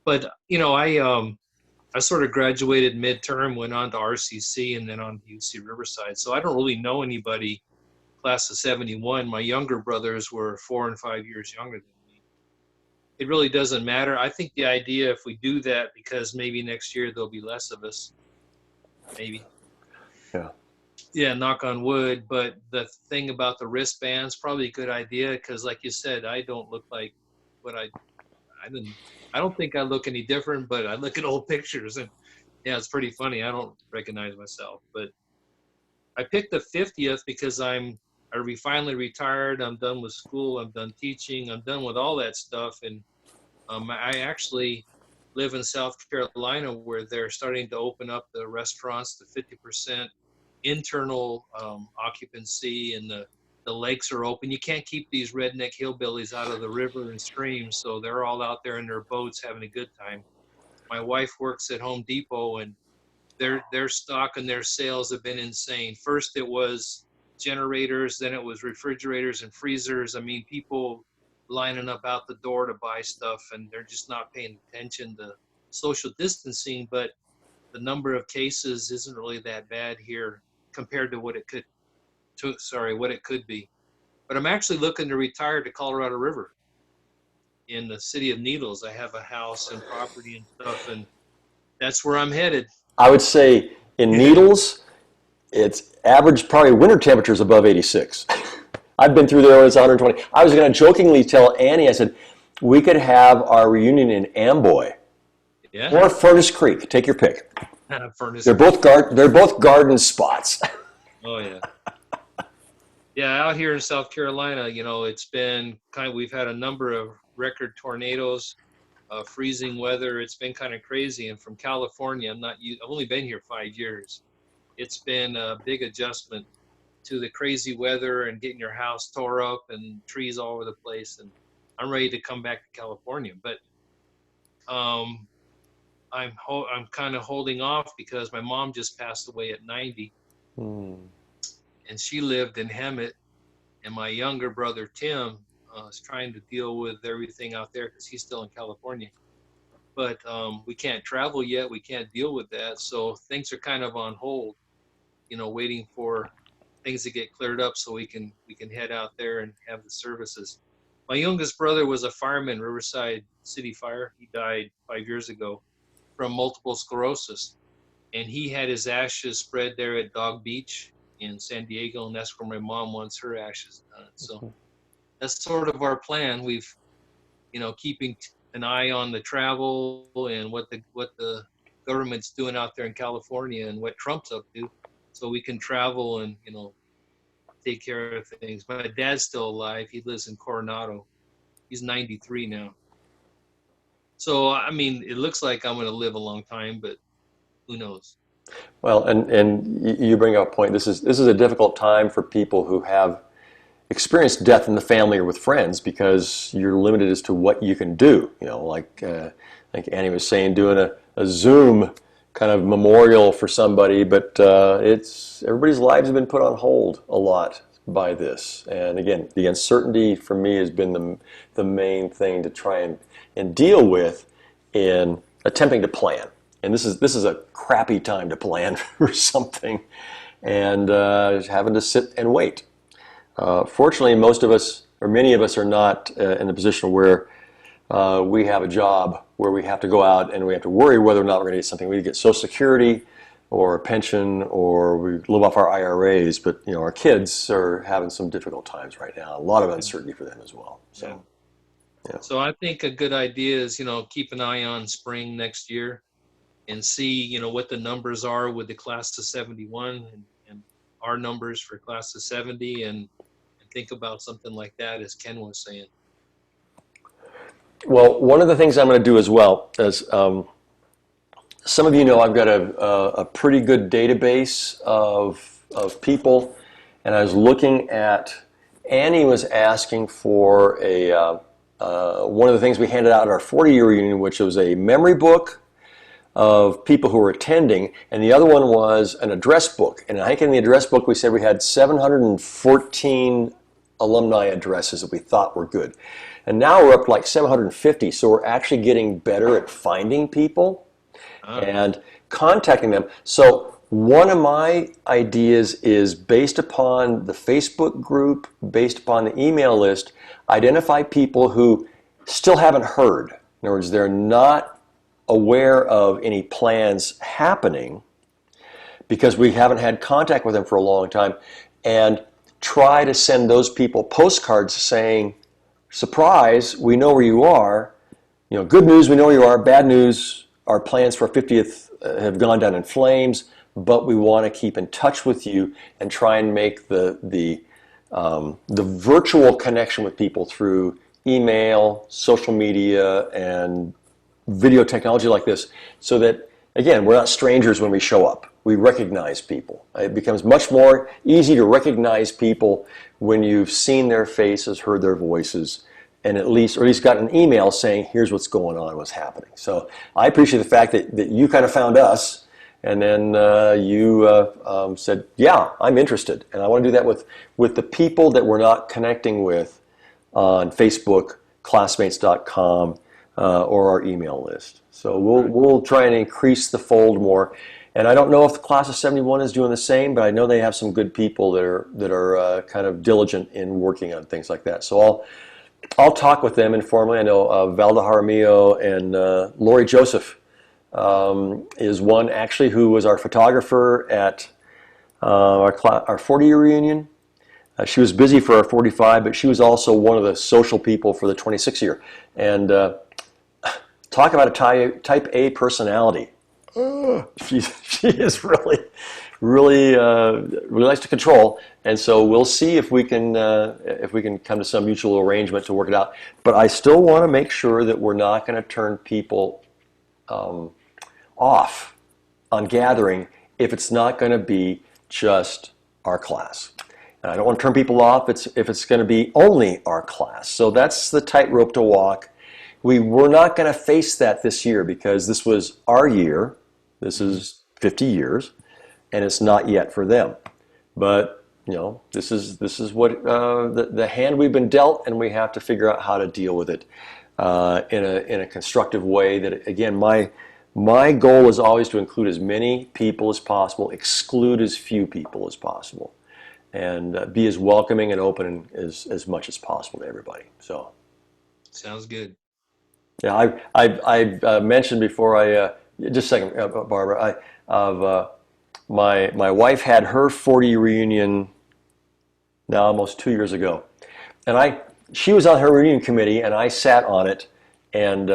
But you know, I sort of graduated midterm, went on to RCC, and then on to UC Riverside. So I don't really know anybody class of 71. My younger brothers were 4 and 5 years younger than me. It really doesn't matter. I think the idea, if we do that, because maybe next year there'll be less of us, maybe. Yeah. Yeah, knock on wood. But the thing about the wristbands, probably a good idea, because like you said, I don't look like what I don't think I look any different, but I look at old pictures and yeah, it's pretty funny. I don't recognize myself, but I picked the 50th because I finally retired. I'm done with school. I'm done teaching. I'm done with all that stuff. And I actually live in South Carolina where they're starting to open up the restaurants to 50% internal occupancy, and the lakes are open. You can't keep these redneck hillbillies out of the river and streams, so they're all out there in their boats having a good time. My wife works at Home Depot, and their stock and their sales have been insane. First it was generators, then it was refrigerators and freezers. I mean, people lining up out the door to buy stuff, and they're just not paying attention to social distancing, but the number of cases isn't really that bad here compared to what it could be. But I'm actually looking to retire to Colorado River in the city of Needles. I have a house and property and stuff, and that's where I'm headed. I would say in Needles, it's average probably winter temperatures above 86. I've been through there when it's 120. I was going to jokingly tell Annie, I said, we could have our reunion in Amboy or Furnace Creek. Take your pick. They're both garden spots. Oh yeah. Yeah, out here in South Carolina, you know, it's been we've had a number of record tornadoes, freezing weather. It's been kind of crazy. And from California, I've only been here 5 years. It's been a big adjustment to the crazy weather and getting your house tore up and trees all over the place. And I'm ready to come back to California, but I'm kind of holding off because my mom just passed away at 90. And she lived in Hemet, and my younger brother Tim is trying to deal with everything out there because he's still in California. But we can't travel yet. We can't deal with that. So things are kind of on hold, you know, waiting for things to get cleared up so we can head out there and have the services. My youngest brother was a fireman, Riverside City Fire. He died 5 years ago from multiple sclerosis. And he had his ashes spread there at Dog Beach in San Diego, and that's where my mom wants her ashes done. So that's sort of our plan. We've, keeping an eye on the travel and what the government's doing out there in California and what Trump's up to, so we can travel and take care of things. My dad's still alive. He lives in Coronado. He's 93 now. So I mean, it looks like I'm going to live a long time, but who knows? Well, and you bring up a point. This is a difficult time for people who have experienced death in the family or with friends, because you're limited as to what you can do. Like Annie was saying, doing a Zoom kind of memorial for somebody, but everybody's lives have been put on hold a lot by this. And again, the uncertainty for me has been the main thing to try and deal with in attempting to plan. And this is a crappy time to plan for something, and having to sit and wait. Fortunately, most of us, or many of us, are not in the position where we have a job where we have to go out and we have to worry whether or not we're going to get something. We get Social Security or a pension, or we live off our IRAs. But our kids are having some difficult times right now. A lot of uncertainty for them as well. So, yeah. So I think a good idea is keep an eye on spring next year and see what the numbers are with the class of 71 and our numbers for class of 70, and think about something like that, as Ken was saying. Well, one of the things I'm going to do as well is, some of you know I've got a pretty good database of people, and I was looking at, Annie was asking for one of the things we handed out at our 40-year reunion, which was a memory book of people who were attending, and the other one was an address book. And I think in the address book we said we had 714 alumni addresses that we thought were good. And now we're up to like 750, so we're actually getting better at finding people and contacting them. So one of my ideas is, based upon the Facebook group, based upon the email list, identify people who still haven't heard. In other words, they're not aware of any plans happening because we haven't had contact with them for a long time, and try to send those people postcards saying, surprise, we know where you are. Good news, we know where you are. Bad news, our plans for 50th have gone down in flames, but we want to keep in touch with you and try and make the virtual connection with people through email, social media, and video technology like this, so that, again, we're not strangers when we show up. We recognize people. It becomes much more easy to recognize people when you've seen their faces, heard their voices, and at least got an email saying, here's what's going on, what's happening. So I appreciate the fact that you kind of found us, and then you said, yeah, I'm interested. And I want to do that with the people that we're not connecting with on Facebook, classmates.com, or our email list. So we'll try and increase the fold more. And I don't know if the class of 71 is doing the same, but I know they have some good people that are kind of diligent in working on things like that. So I'll talk with them informally. I know Valda Jaramillo and Lori Joseph is one actually who was our photographer at our 40-year reunion. She was busy for our 45, but she was also one of the social people for the 26 year. And talk about a type A personality. She is really likes to control, and so we'll see if we can come to some mutual arrangement to work it out. But I still want to make sure that we're not going to turn people off on gathering if it's not going to be just our class. And I don't want to turn people off if it's going to be only our class. So that's the tightrope to walk. We're not going to face that this year because this was our year. This is 50 years, and it's not yet for them. But this is what the hand we've been dealt, and we have to figure out how to deal with it in a constructive way. That, again, my goal is always to include as many people as possible, exclude as few people as possible, and be as welcoming and open as much as possible to everybody. So, sounds good. Yeah, I mentioned before. Just a second, Barbara. My wife had her 40 reunion now almost 2 years ago, and she was on her reunion committee, and I sat on it, and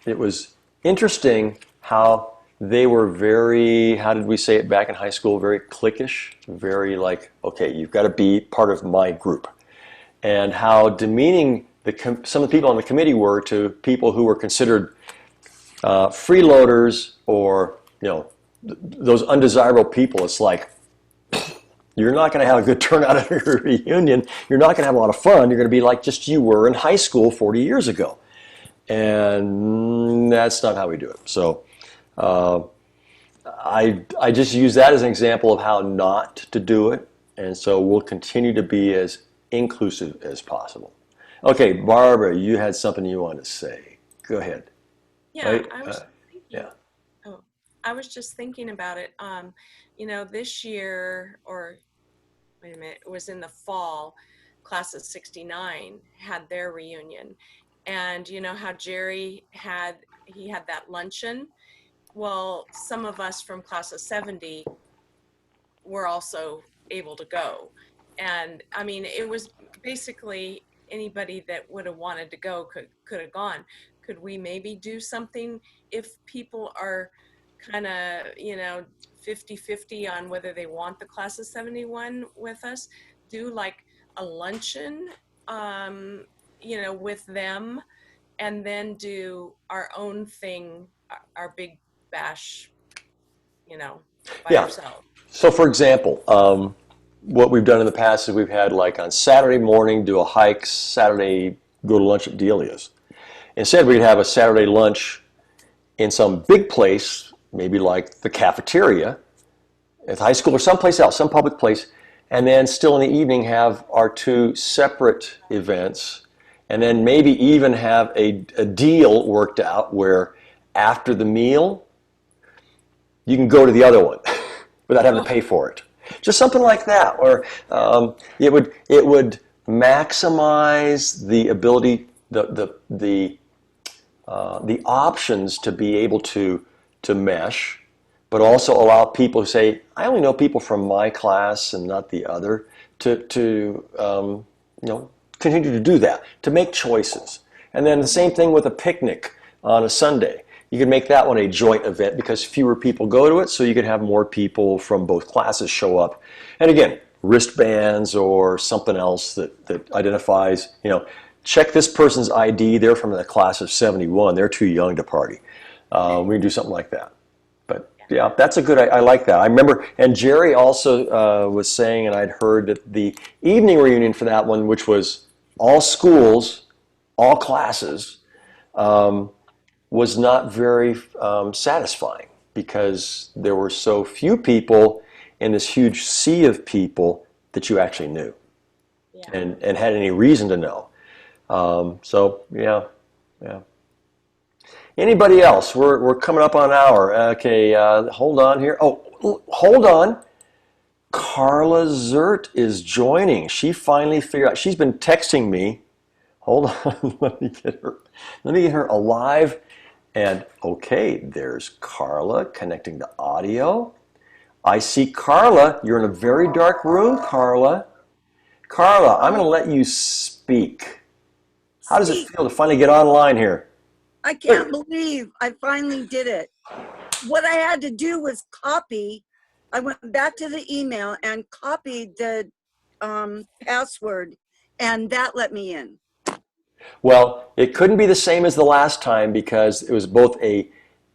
it was interesting how they were very, how did we say it back in high school, very cliquish, very like, okay, you've got to be part of my group. And how demeaning some of the people on the committee were to people who were considered freeloaders or, those undesirable people. It's like, you're not going to have a good turnout at your reunion. You're not going to have a lot of fun. You're going to be like just you were in high school 40 years ago. And that's not how we do it. So I just use that as an example of how not to do it. And so we'll continue to be as inclusive as possible. Okay, Barbara, you had something you wanted to say. Go ahead. Yeah, Right? I was thinking, yeah. oh, I was just thinking about it. This year, or wait a minute, it was in the fall, class of 69 had their reunion. And you know how Jerry had that luncheon? Well, some of us from class of 70 were also able to go. And I mean, it was basically anybody that would have wanted to go could have gone. Could we maybe do something if people are kind of, 50-50 on whether they want the class of 71 with us? Do like a luncheon, with them, and then do our own thing, our big bash, by ourselves. So for example, what we've done in the past is we've had like on Saturday morning do a hike, Saturday go to lunch at Delia's. Instead, we'd have a Saturday lunch in some big place, maybe like the cafeteria at the high school or someplace else, some public place, and then still in the evening have our two separate events, and then maybe even have a deal worked out where after the meal, you can go to the other one without having to pay for it. Just something like that, or it would maximize the ability, the options to be able to mesh, but also allow people who say, I only know people from my class and not the other, to continue to do that, to make choices. And then the same thing with a picnic on a Sunday. You could make that one a joint event because fewer people go to it, so you could have more people from both classes show up. And again, wristbands or something else that identifies, check this person's ID, they're from the class of 71, they're too young to party. We can do something like that. But yeah, that's a good, I like that. I remember, and Jerry also was saying, and I'd heard that the evening reunion for that one, which was all schools, all classes, was not very satisfying because there were so few people in this huge sea of people that you actually knew and had any reason to know. Yeah. Anybody else? We're coming up on an hour. Okay, hold on here. Oh, hold on. Carla Zehrt is joining. She finally figured out. She's been texting me. Hold on. Let me get her alive. And okay, there's Carla connecting to audio. I see Carla. You're in a very dark room, Carla. Carla, I'm going to let you speak. How does it feel to finally get online here? I can't believe I finally did it. What I had to do was copy. I went back to the email and copied the password, and that let me in. Well, it couldn't be the same as the last time because it was both a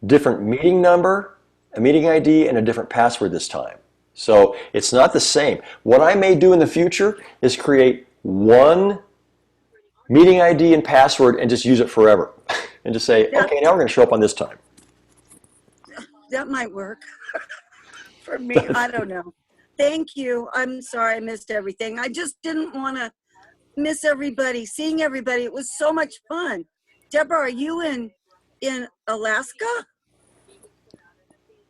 different meeting number, a meeting ID, and a different password this time. So it's not the same. What I may do in the future is create one meeting ID and password and just use it forever. And just say, okay, now we're going to show up on this time. That might work for me. I don't know. Thank you. I'm sorry I missed everything. I just didn't want to miss everybody, seeing everybody. It was so much fun. Deborah, are you in Alaska?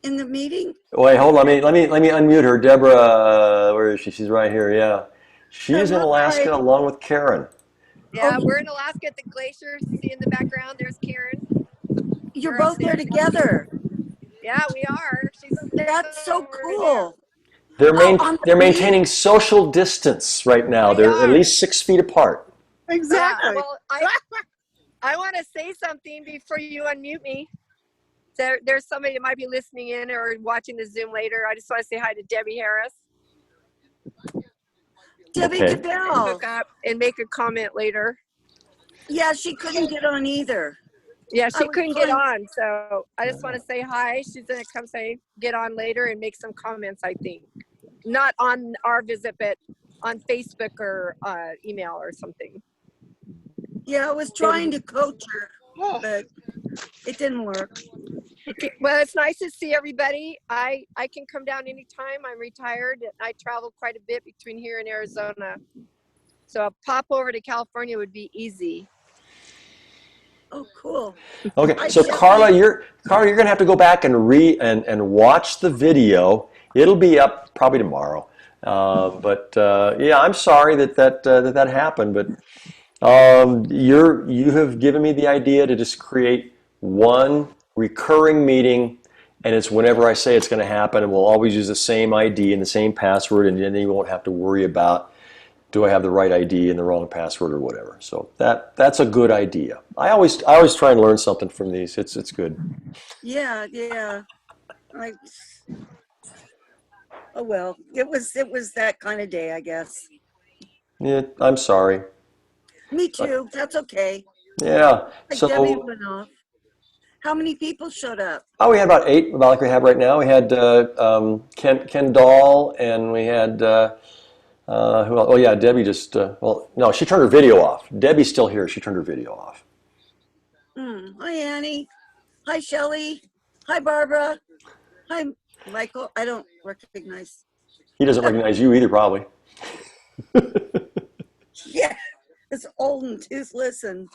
In the meeting? Wait, hold on. Let me unmute her. Deborah, where is she? She's right here. Yeah, she's in Alaska along with Karen. Yeah, we're in Alaska at the glacier. See in the background, there's Karen. You're both there together. Yeah, we are. That's so cool. They're maintaining social distance right now. They They're at are. least 6 feet apart. Exactly. Yeah, well, I want to say something before you unmute me. There's somebody that might be listening in or watching the Zoom later. I just want to say hi to Debbie Harris. Debbie Okay. Cadell. Hook up and make a comment later. Yeah, she couldn't get on either. Yeah, I she was couldn't get trying- on, so I just want to say hi. She's gonna come get on later and make some comments. I think not on our visit, but on Facebook or email or something. Yeah, I was trying to coach her, but it didn't work. Okay. Well, it's nice to see everybody. I can come down anytime. I'm retired. I travel quite a bit between here and Arizona, so a pop over to California would be easy. Oh, cool. Okay, so Carla, you're gonna have to go back and and watch the video. It'll be up probably tomorrow. Yeah, I'm sorry that happened, but you have given me the idea to just create one recurring meeting, and it's whenever I say it's going to happen, and we'll always use the same ID and the same password, and then you won't have to worry about, do I have the right ID and the wrong password or whatever. So that's a good idea. I always try and learn something from these. It's good. Yeah. Oh well, it was that kind of day, I guess. Yeah, I'm sorry. Me too. That's okay. Yeah. Like So Debbie went off. How many people showed up? we had about 8, about like we have right now. We had Ken Doll, and we had who else? Oh yeah, Debbie just well, no, she turned her video off. Debbie's still here. She turned her video off. Hi, Annie. Hi, Shelley. Hi, Barbara. Hi, Michael. I don't recognize. He doesn't recognize you either, probably. Yeah, it's old and toothless, and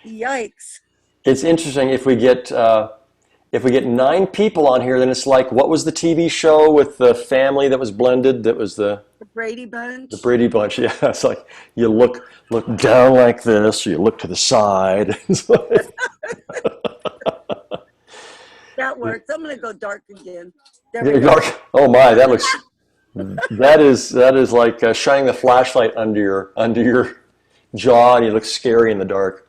yikes. It's interesting if we get 9 people on here, then it's like, what was the TV show with the family that was blended? That was the Brady Bunch. The Brady Bunch. Yeah, it's like you look down like this, or you look to the side. That works. I'm gonna go dark again. There Yeah, we go. oh my, that looks. That is like shining the flashlight under your jaw, and you look scary in the dark.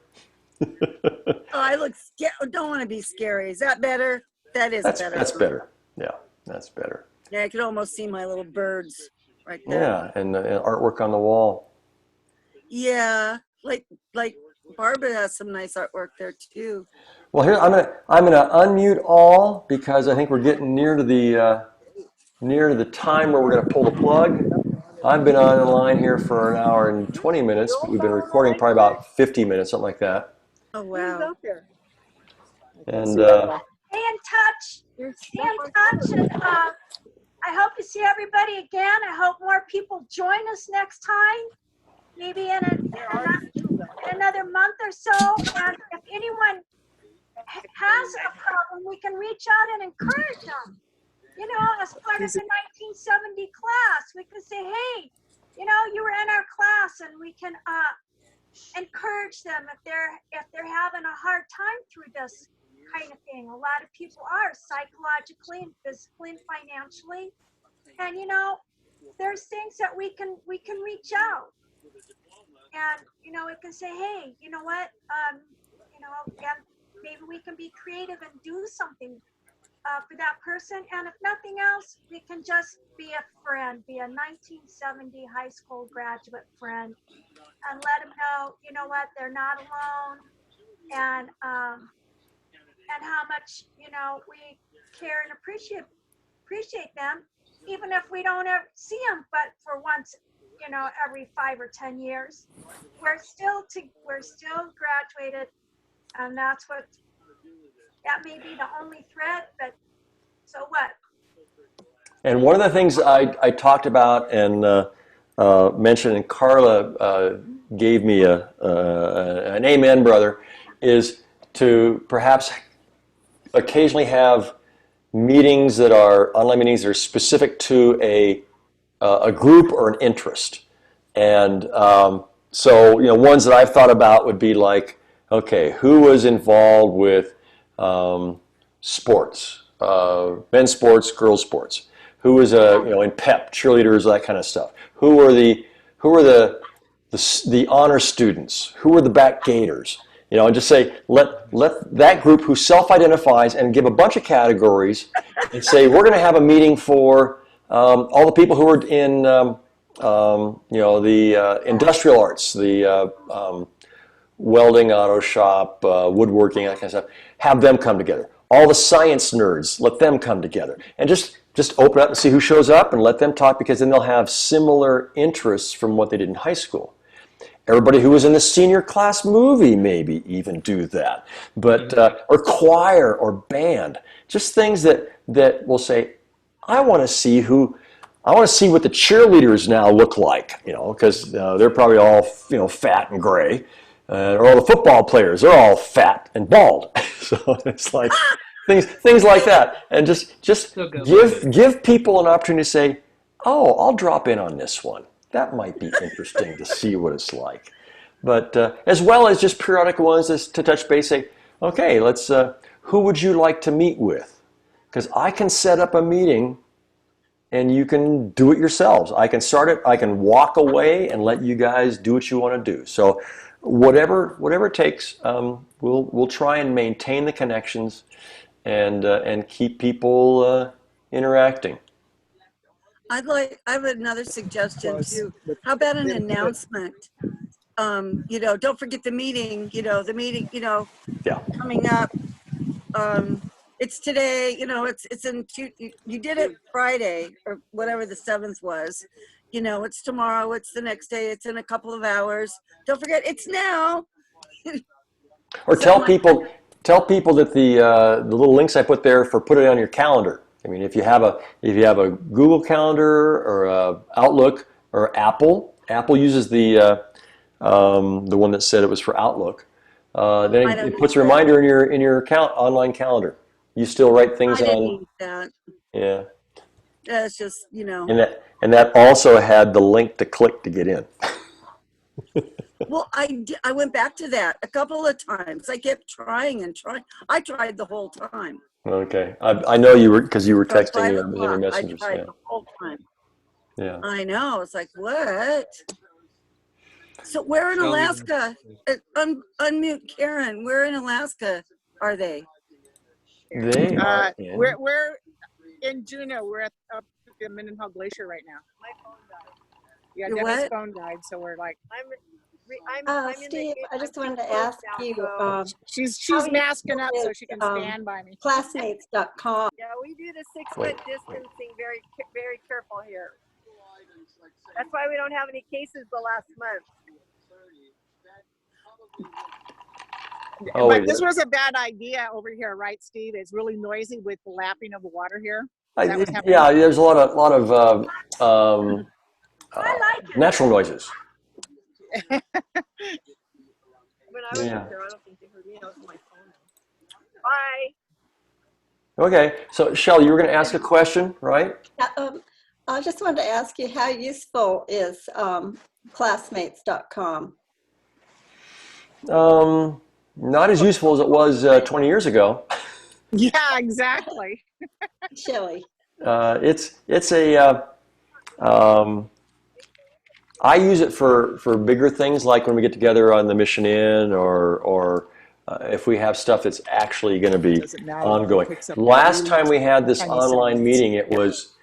Oh, I look scared. Don't want to be scary. Is that better? Better. That's better. Yeah, that's better. Yeah, I could almost see my little birds right there. Yeah, and artwork on the wall. Yeah, like Barbara has some nice artwork there too. Well, here I'm gonna unmute all because I think we're getting near to the time where we're gonna pull the plug. I've been on the line here for 1 hour and 20 minutes, but we've been recording probably about 50 minutes, something like that. Oh wow. And Stay in touch. Stay in touch. And I hope to see everybody again. I hope more people join us next time. Maybe in another month or so. And if anyone has a problem, we can reach out and encourage them. You know, as part of the 1970 class, we can say, hey, you know, you were in our class, and we can encourage them if they're having a hard time through this kind of thing. A lot of people are psychologically and physically and financially, and you know, there's things that we can reach out, and you know, we can say, hey, you know what, you know, and maybe we can be creative and do something for that person. And if nothing else, we can just be a friend, be a 1970 high school graduate friend, and let them know, you know what, they're not alone, and how much, you know, we care and appreciate them, even if we don't ever see them, but for once, you know, every 5 or 10 years, we're still graduated, and that may be the only thread, but so what? And one of the things I talked about and mentioned, and Carla gave me an amen, brother, is to perhaps occasionally have meetings that are online meetings that are specific to a group or an interest. And so, you know, ones that I've thought about would be like, okay, who was involved with sports, men's sports, girls' sports? who was in pep, cheerleaders, that kind of stuff. Who were the honor students? Who were the back gators? And just say, let that group who self-identifies and give a bunch of categories and say, we're going to have a meeting for all the people who are in, the industrial arts, the welding, auto shop, woodworking, that kind of stuff. Have them come together. All the science nerds, let them come together. And just open up and see who shows up and let them talk, because then they'll have similar interests from what they did in high school. Everybody who was in the senior class movie maybe even do that. But or choir or band. Just things that will say, I want to see what the cheerleaders now look like, because they're probably all, fat and gray. Or all the football players, they're all fat and bald. So it's like things like that. And just give people an opportunity to say, oh, I'll drop in on this one. That might be interesting to see what it's like. But as well as just periodic ones to touch base, say, okay, let's, who would you like to meet with? Because I can set up a meeting and you can do it yourselves. I can start it, I can walk away and let you guys do what you want to do. So whatever it takes, we'll try and maintain the connections and keep people interacting. I have another suggestion too. How about an announcement? Don't forget the meeting, coming up. It's today, it's you did it Friday or whatever the 7th was. It's tomorrow, it's the next day, it's in a couple of hours. Don't forget, it's now. Or tell people that the little links I put there put it on your calendar. I mean, if you have a Google Calendar or Outlook or Apple uses the one that said it was for Outlook. Then it puts a reminder in your online calendar. You still write things on. That. Yeah. That's just And that also had the link to click to get in. Well, I went back to that a couple of times. I kept trying and trying. I tried the whole time. Okay, I know you were, because you were From texting me 5 in your o'clock, messages. I tried Yeah. the whole time. Yeah. I know. It's like, what? So where in Alaska? Unmute Karen. Where in Alaska are they? They are in. We're in Juneau. We're up at the Mendenhall Glacier right now. My phone died. Yeah, Your Deborah's what? phone died, so we're like. I'm Steve, I just wanted to ask you. She's how you masking up so did, she can stand by me. Classmates.com. Yeah, we do the 6-foot distancing very, very careful here. That's why we don't have any cases the last month. Oh, But wait, this was a bad idea over here, right, Steve? It's really noisy with the lapping of the water here. Yeah, there's a lot of natural noises. When I was Yeah. up there, I don't think they heard me. I was on my phone. Bye. Okay, so Shelley, you were going to ask a question, right? I just wanted to ask you, how useful is classmates.com? Not as useful as it was 20 years ago. Yeah, exactly. Shelley. It's a I use it for bigger things, like when we get together on the Mission Inn, or if we have stuff that's actually going to be ongoing. Last time we had this online meeting, it was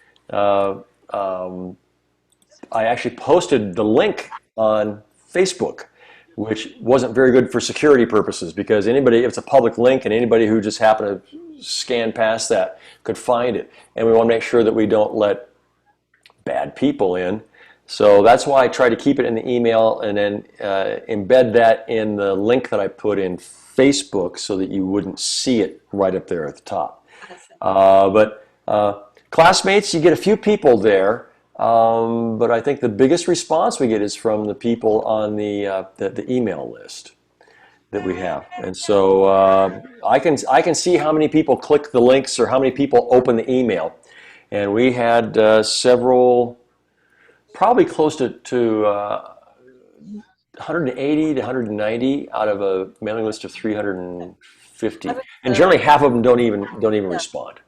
I actually posted the link on Facebook, which wasn't very good for security purposes, because if it's a public link and anybody who just happened to scan past that could find it. And we want to make sure that we don't let bad people in. So that's why I try to keep it in the email and then embed that in the link that I put in Facebook so that you wouldn't see it right up there at the top. But classmates, you get a few people there. But I think the biggest response we get is from the people on the email list that we have. And so I can see how many people click the links or how many people open the email. And we had several, probably close to 180 to 190 out of a mailing list of 350. And generally half of them don't even respond.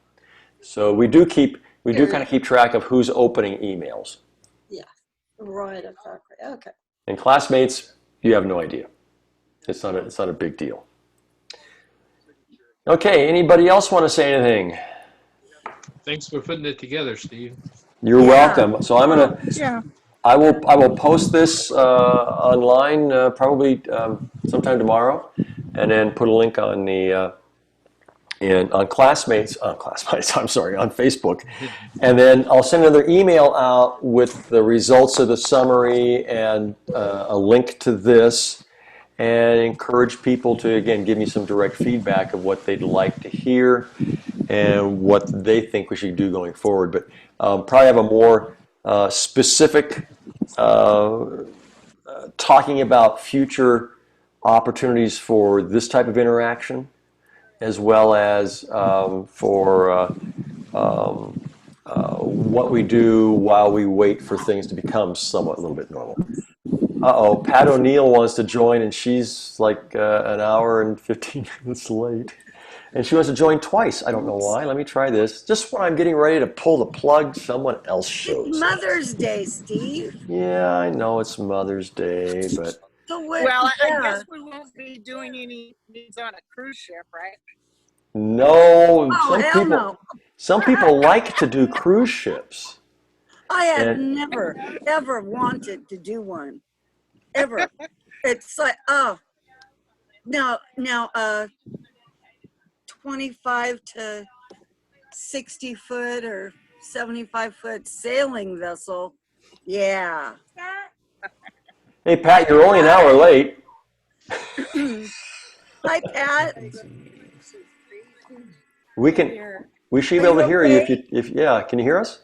So we do keep We do kind of keep track of who's opening emails. Yeah, right, exactly. Okay. And classmates, you have no idea. It's not a big deal. Okay, anybody else want to say anything? Thanks for putting it together, Steve. You're welcome. So I'm gonna. Yeah. I will post this online probably sometime tomorrow, and then put a link on the on classmates. I'm sorry, on Facebook, and then I'll send another email out with the results of the summary and a link to this, and encourage people to again give me some direct feedback of what they'd like to hear and what they think we should do going forward. But probably have a more specific talking about future opportunities for this type of interaction, as well as for what we do while we wait for things to become somewhat a little bit normal. Uh-oh, Pat O'Neill wants to join, and she's like an hour and 15 minutes late. And she wants to join twice. I don't know why. Let me try this. Just when I'm getting ready to pull the plug, someone else shows It's up. Mother's Day, Steve. Yeah, I know it's Mother's Day, but So what? Well, yeah. I guess we won't be doing any needs on a cruise ship, right? no, Oh, hell no. some people like to do cruise ships. I have And- never, ever wanted to do one. Ever. It's like, oh, now, 25 to 60 foot or 75 foot sailing vessel. Yeah. Hey, Pat, you're only an hour late. Hi, Pat. We should be able to hear you if yeah, can you hear us?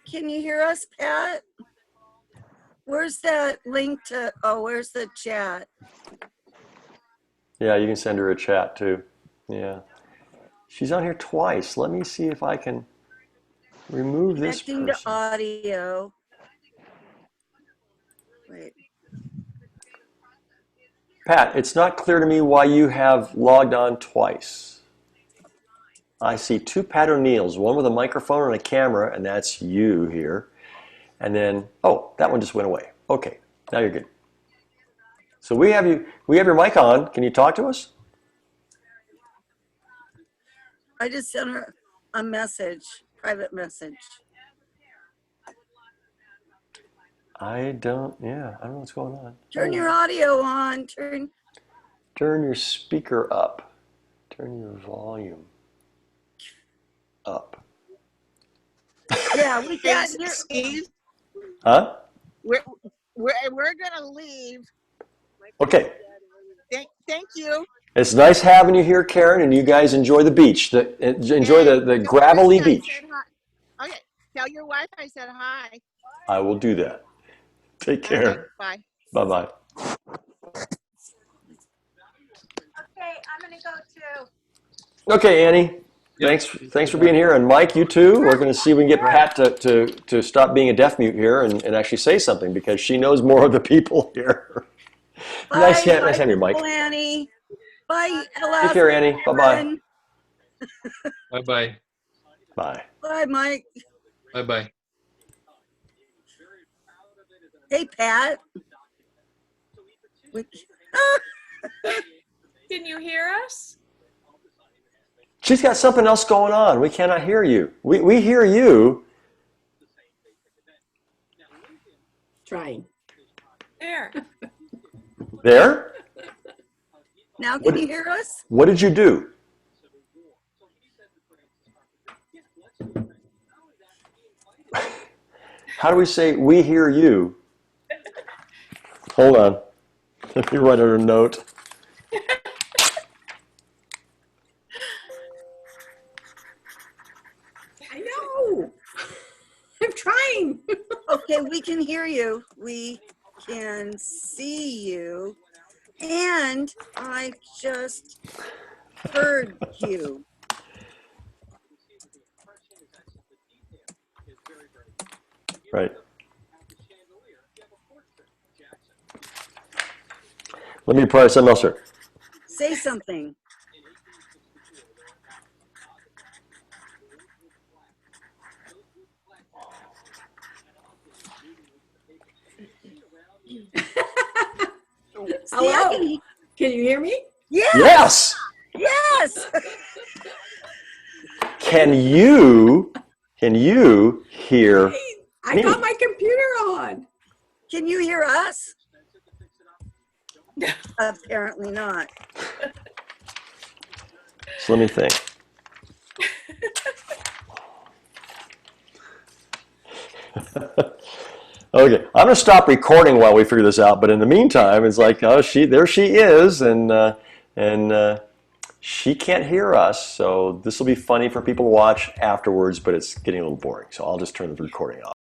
Can you hear us, Pat? Where's that link to, where's the chat? Yeah, you can send her a chat too. Yeah. She's on here twice. Let me see if I can remove this Connecting to person. audio. Wait. Pat, it's not clear to me why you have logged on twice. I see two Pat O'Neills, one with a microphone and a camera, and that's you here. And then, oh, that one just went away. Okay, now you're good. So we have your mic on. Can you talk to us? I just sent her a message, private message. I don't know what's going on. Turn your audio on. Turn your speaker up. Turn your volume up. Yeah, we got Hey, your. Steve, Huh? we're gonna leave. Okay. Thank you. It's nice having you here, Karen, and you guys enjoy the beach. Enjoy the Tell gravelly Krista I beach. said hi. Okay, tell your wife I said hi. I will do that. Take Okay, care. bye. Bye-bye. Okay, I'm gonna go too. Okay, Annie. Yep. Thanks for being here. And Mike, you too. We're going to see if we can get Pat to stop being a deaf mute here and actually say something, because she knows more of the people here. Nice having you, Mike. Annie. Bye, Take care, Annie. Bye-bye. Bye-bye. Bye. Bye, Mike. Bye-bye. Hey, Pat. Can you hear us? She's got something else going on. We cannot hear you. We hear you. Trying. There. There? Now can you hear us? What did you do? How do we say we hear you? Hold on. Let me write her a note. I know. I'm trying. Okay, we can hear you. We can see you. And I just heard you. Right. Let me try something else here. Say something. See, I Hello? Can you hear me? yes, Yes. yes. Can you hear I me? got my computer on. Can you hear us? Apparently not. So let me think. Okay, I'm gonna stop recording while we figure this out. But in the meantime, it's like, oh, there she is, and she can't hear us. So this will be funny for people to watch afterwards, but it's getting a little boring. So I'll just turn the recording off.